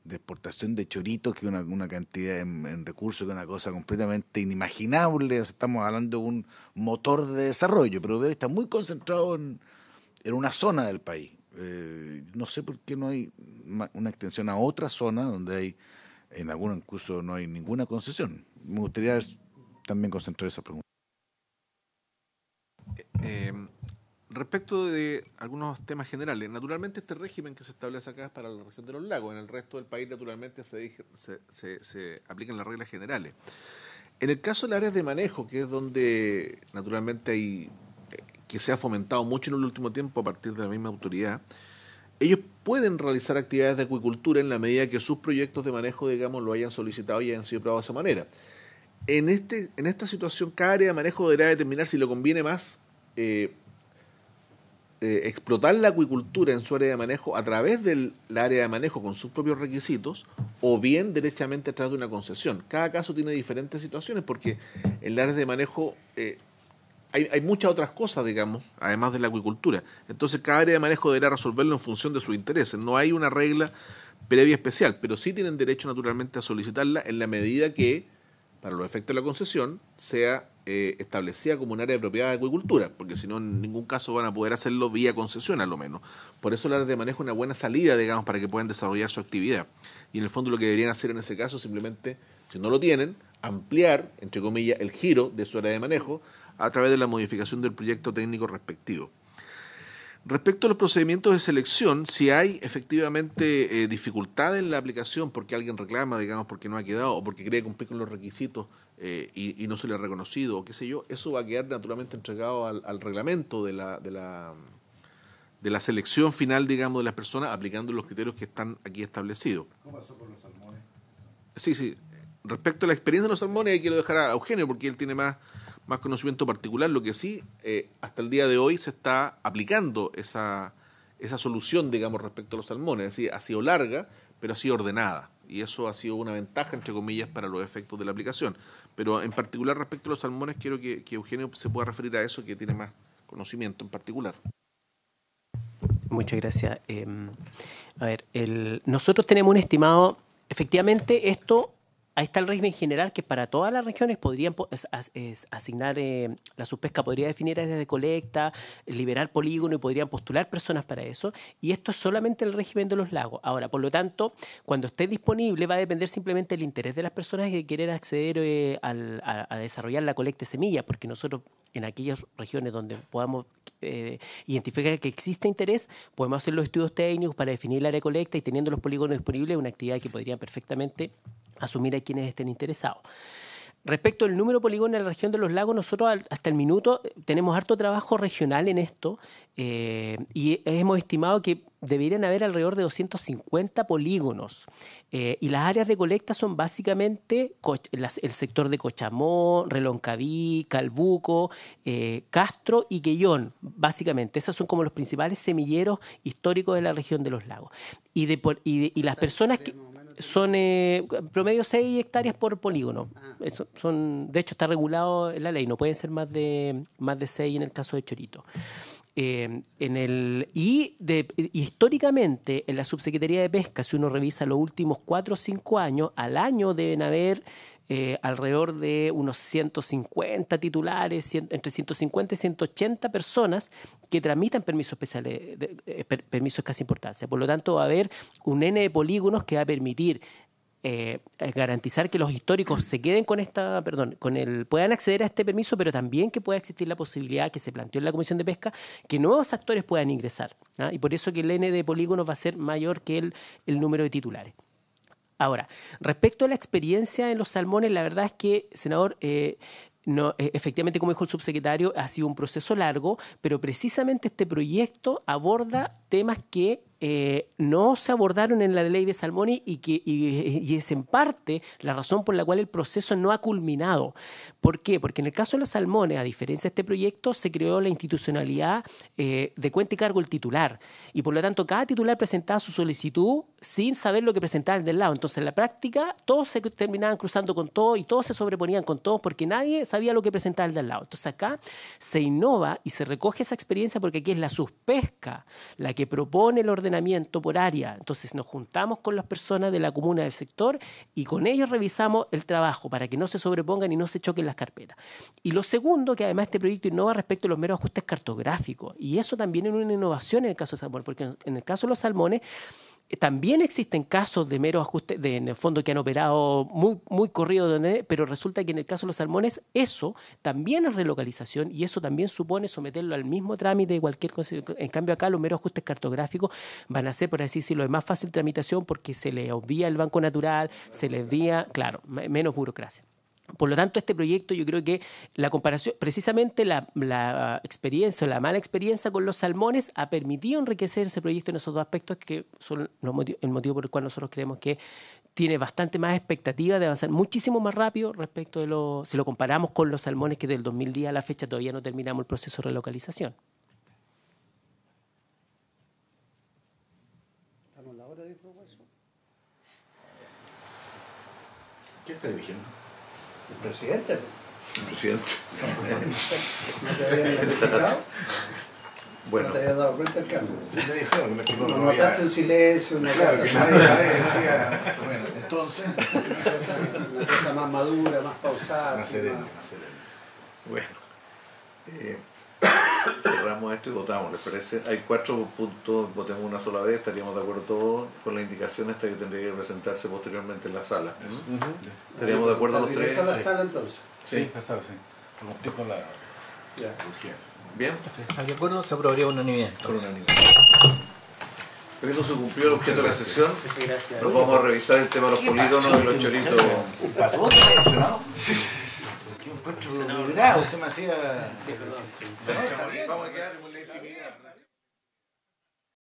de exportación de choritos, que una cantidad en recursos, que es una cosa completamente inimaginable. O sea, estamos hablando de un motor de desarrollo, pero veo que está muy concentrado en una zona del país. No sé por qué no hay una extensión a otra zona donde hay, en algunos incluso no hay ninguna concesión. Me gustaría también concentrar esa pregunta. Respecto de algunos temas generales, naturalmente este régimen que se establece acá es para la región de los lagos. En el resto del país naturalmente se aplican las reglas generales. En el caso de las áreas de manejo, que es donde naturalmente hay que se ha fomentado mucho en el último tiempo a partir de la misma autoridad, ellos pueden realizar actividades de acuicultura en la medida que sus proyectos de manejo, digamos, lo hayan solicitado y hayan sido aprobados de esa manera. En esta situación, cada área de manejo deberá determinar si le conviene más explotar la acuicultura en su área de manejo a través del área de manejo con sus propios requisitos, o bien derechamente a través de una concesión. Cada caso tiene diferentes situaciones, porque en el área de manejo hay muchas otras cosas, digamos, además de la acuicultura. Entonces, cada área de manejo deberá resolverlo en función de sus intereses. No hay una regla previa especial, pero sí tienen derecho, naturalmente, a solicitarla en la medida que, para los efectos de la concesión, sea establecida como un área de propiedad de acuicultura, porque si no, en ningún caso van a poder hacerlo vía concesión, a lo menos. Por eso la área de manejo es una buena salida, digamos, para que puedan desarrollar su actividad. Y en el fondo lo que deberían hacer en ese caso, simplemente, si no lo tienen, ampliar, entre comillas, el giro de su área de manejo a través de la modificación del proyecto técnico respectivo. Respecto a los procedimientos de selección, si hay efectivamente dificultad en la aplicación porque alguien reclama, digamos, porque no ha quedado o porque cree cumplir con los requisitos y no se le ha reconocido o qué sé yo, eso va a quedar naturalmente entregado al reglamento de la selección final, digamos, de las personas aplicando los criterios que están aquí establecidos. ¿Cómo pasó con los salmones? Sí. Respecto a la experiencia de los salmones, ahí quiero dejar a Eugenio porque él tiene más conocimiento particular. Lo que sí, hasta el día de hoy se está aplicando esa solución, digamos, respecto a los salmones. Es decir, ha sido larga, pero ha sido ordenada. Y eso ha sido una ventaja, entre comillas, para los efectos de la aplicación. Pero en particular respecto a los salmones, quiero que Eugenio se pueda referir a eso, que tiene más conocimiento en particular. Muchas gracias. Nosotros tenemos un estimado, efectivamente, ahí está el régimen general que para todas las regiones podrían asignar, la subpesca podría definir áreas de colecta, liberar polígono y podrían postular personas para eso. Y esto es solamente el régimen de los lagos. Ahora, por lo tanto, cuando esté disponible va a depender simplemente del interés de las personas que quieren acceder a desarrollar la colecta de semillas, porque nosotros en aquellas regiones donde podamos identificar que existe interés, podemos hacer los estudios técnicos para definir el área de colecta y teniendo los polígonos disponibles, una actividad que podrían perfectamente asumir a quienes estén interesados. Respecto al número de polígonos en la región de los lagos, nosotros hasta el minuto tenemos harto trabajo regional en esto y hemos estimado que deberían haber alrededor de 250 polígonos y las áreas de colecta son básicamente el sector de Cochamó, Reloncaví, Calbuco, Castro y Quellón, básicamente. Esos son como los principales semilleros históricos de la región de los lagos. Y las personas que son promedio 6 hectáreas por polígono. De hecho, está regulado en la ley, no pueden ser más de 6 en el caso de Chorito. Históricamente, en la Subsecretaría de Pesca, si uno revisa los últimos 4 o 5 años, al año deben haber alrededor de unos 150 titulares, entre 150 y 180 personas que tramitan permisos especiales, permisos de escasa importancia. Por lo tanto, va a haber un N de polígonos que va a permitir garantizar que los históricos se queden puedan acceder a este permiso, pero también que pueda existir la posibilidad que se planteó en la Comisión de Pesca que nuevos actores puedan ingresar, ¿ah? Y por eso que el N de polígonos va a ser mayor que el número de titulares. Ahora, respecto a la experiencia en los salmones, la verdad es que, senador, efectivamente, como dijo el subsecretario, ha sido un proceso largo, pero precisamente este proyecto aborda temas que no se abordaron en la ley de salmones y es en parte la razón por la cual el proceso no ha culminado. ¿Por qué? Porque en el caso de los salmones, a diferencia de este proyecto, se creó la institucionalidad de cuenta y cargo el titular y por lo tanto cada titular presentaba su solicitud sin saber lo que presentaba el del lado. Entonces en la práctica todos se terminaban cruzando con todos y todos se sobreponían con todos porque nadie sabía lo que presentaba el del lado. Entonces acá se innova y se recoge esa experiencia porque aquí es la subpesca la que propone el ordenamiento por área. Entonces nos juntamos con las personas de la comuna del sector y con ellos revisamos el trabajo para que no se sobrepongan y no se choquen las carpetas. Y lo segundo, que además este proyecto innova respecto a los meros ajustes cartográficos. Y eso también es una innovación en el caso de salmones, porque en el caso de los salmones también existen casos de meros ajustes, en el fondo que han operado muy, muy corrido, pero resulta que en el caso de los salmones eso también es relocalización y eso también supone someterlo al mismo trámite de cualquier cosa. En cambio acá los meros ajustes cartográficos van a ser, por así decirlo, de más fácil tramitación porque se les obvia el banco natural, se les obvia, claro, menos burocracia. Por lo tanto, este proyecto yo creo que la comparación, precisamente la experiencia o la mala experiencia con los salmones ha permitido enriquecer ese proyecto en esos dos aspectos que son el motivo por el cual nosotros creemos que tiene bastante más expectativa de avanzar muchísimo más rápido respecto de si lo comparamos con los salmones que del 2010 a la fecha todavía no terminamos el proceso de relocalización. ¿Estamos en la hora de información? ¿Qué está dirigiendo? El presidente. Presidente. ¿No te habían identificado? Bueno. ¿No te habías dado cuenta del cambio? Sí, me dijeron que No notaste un silencio, una Claro, que cosa, nadie decía, bueno, entonces... una cosa más madura, más pausada. Más así, sereno, más- más sereno. Bueno, cerramos esto y votamos, ¿les parece? Hay 4 puntos, votemos una sola vez, estaríamos de acuerdo todos con la indicación esta que tendría que presentarse posteriormente en la sala. ¿Estaríamos de acuerdo los tres? ¿Directo a la sala entonces? Sí. pasar, sí. Como explico la Ya. urgencia. ¿Bien? ¿De acuerdo? Se aprobaría unanimidad. Por unanimidad. Pero se cumplió el objeto de la sesión. Muchas gracias. Nos vamos a revisar el tema de los polígonos y los choritos. ¿Un patote mencionado? Sí. ¿Qué encuentro logrado? Usted me hacía... Sí, perdón. No, está bien. Vamos a quedar en la intimidad.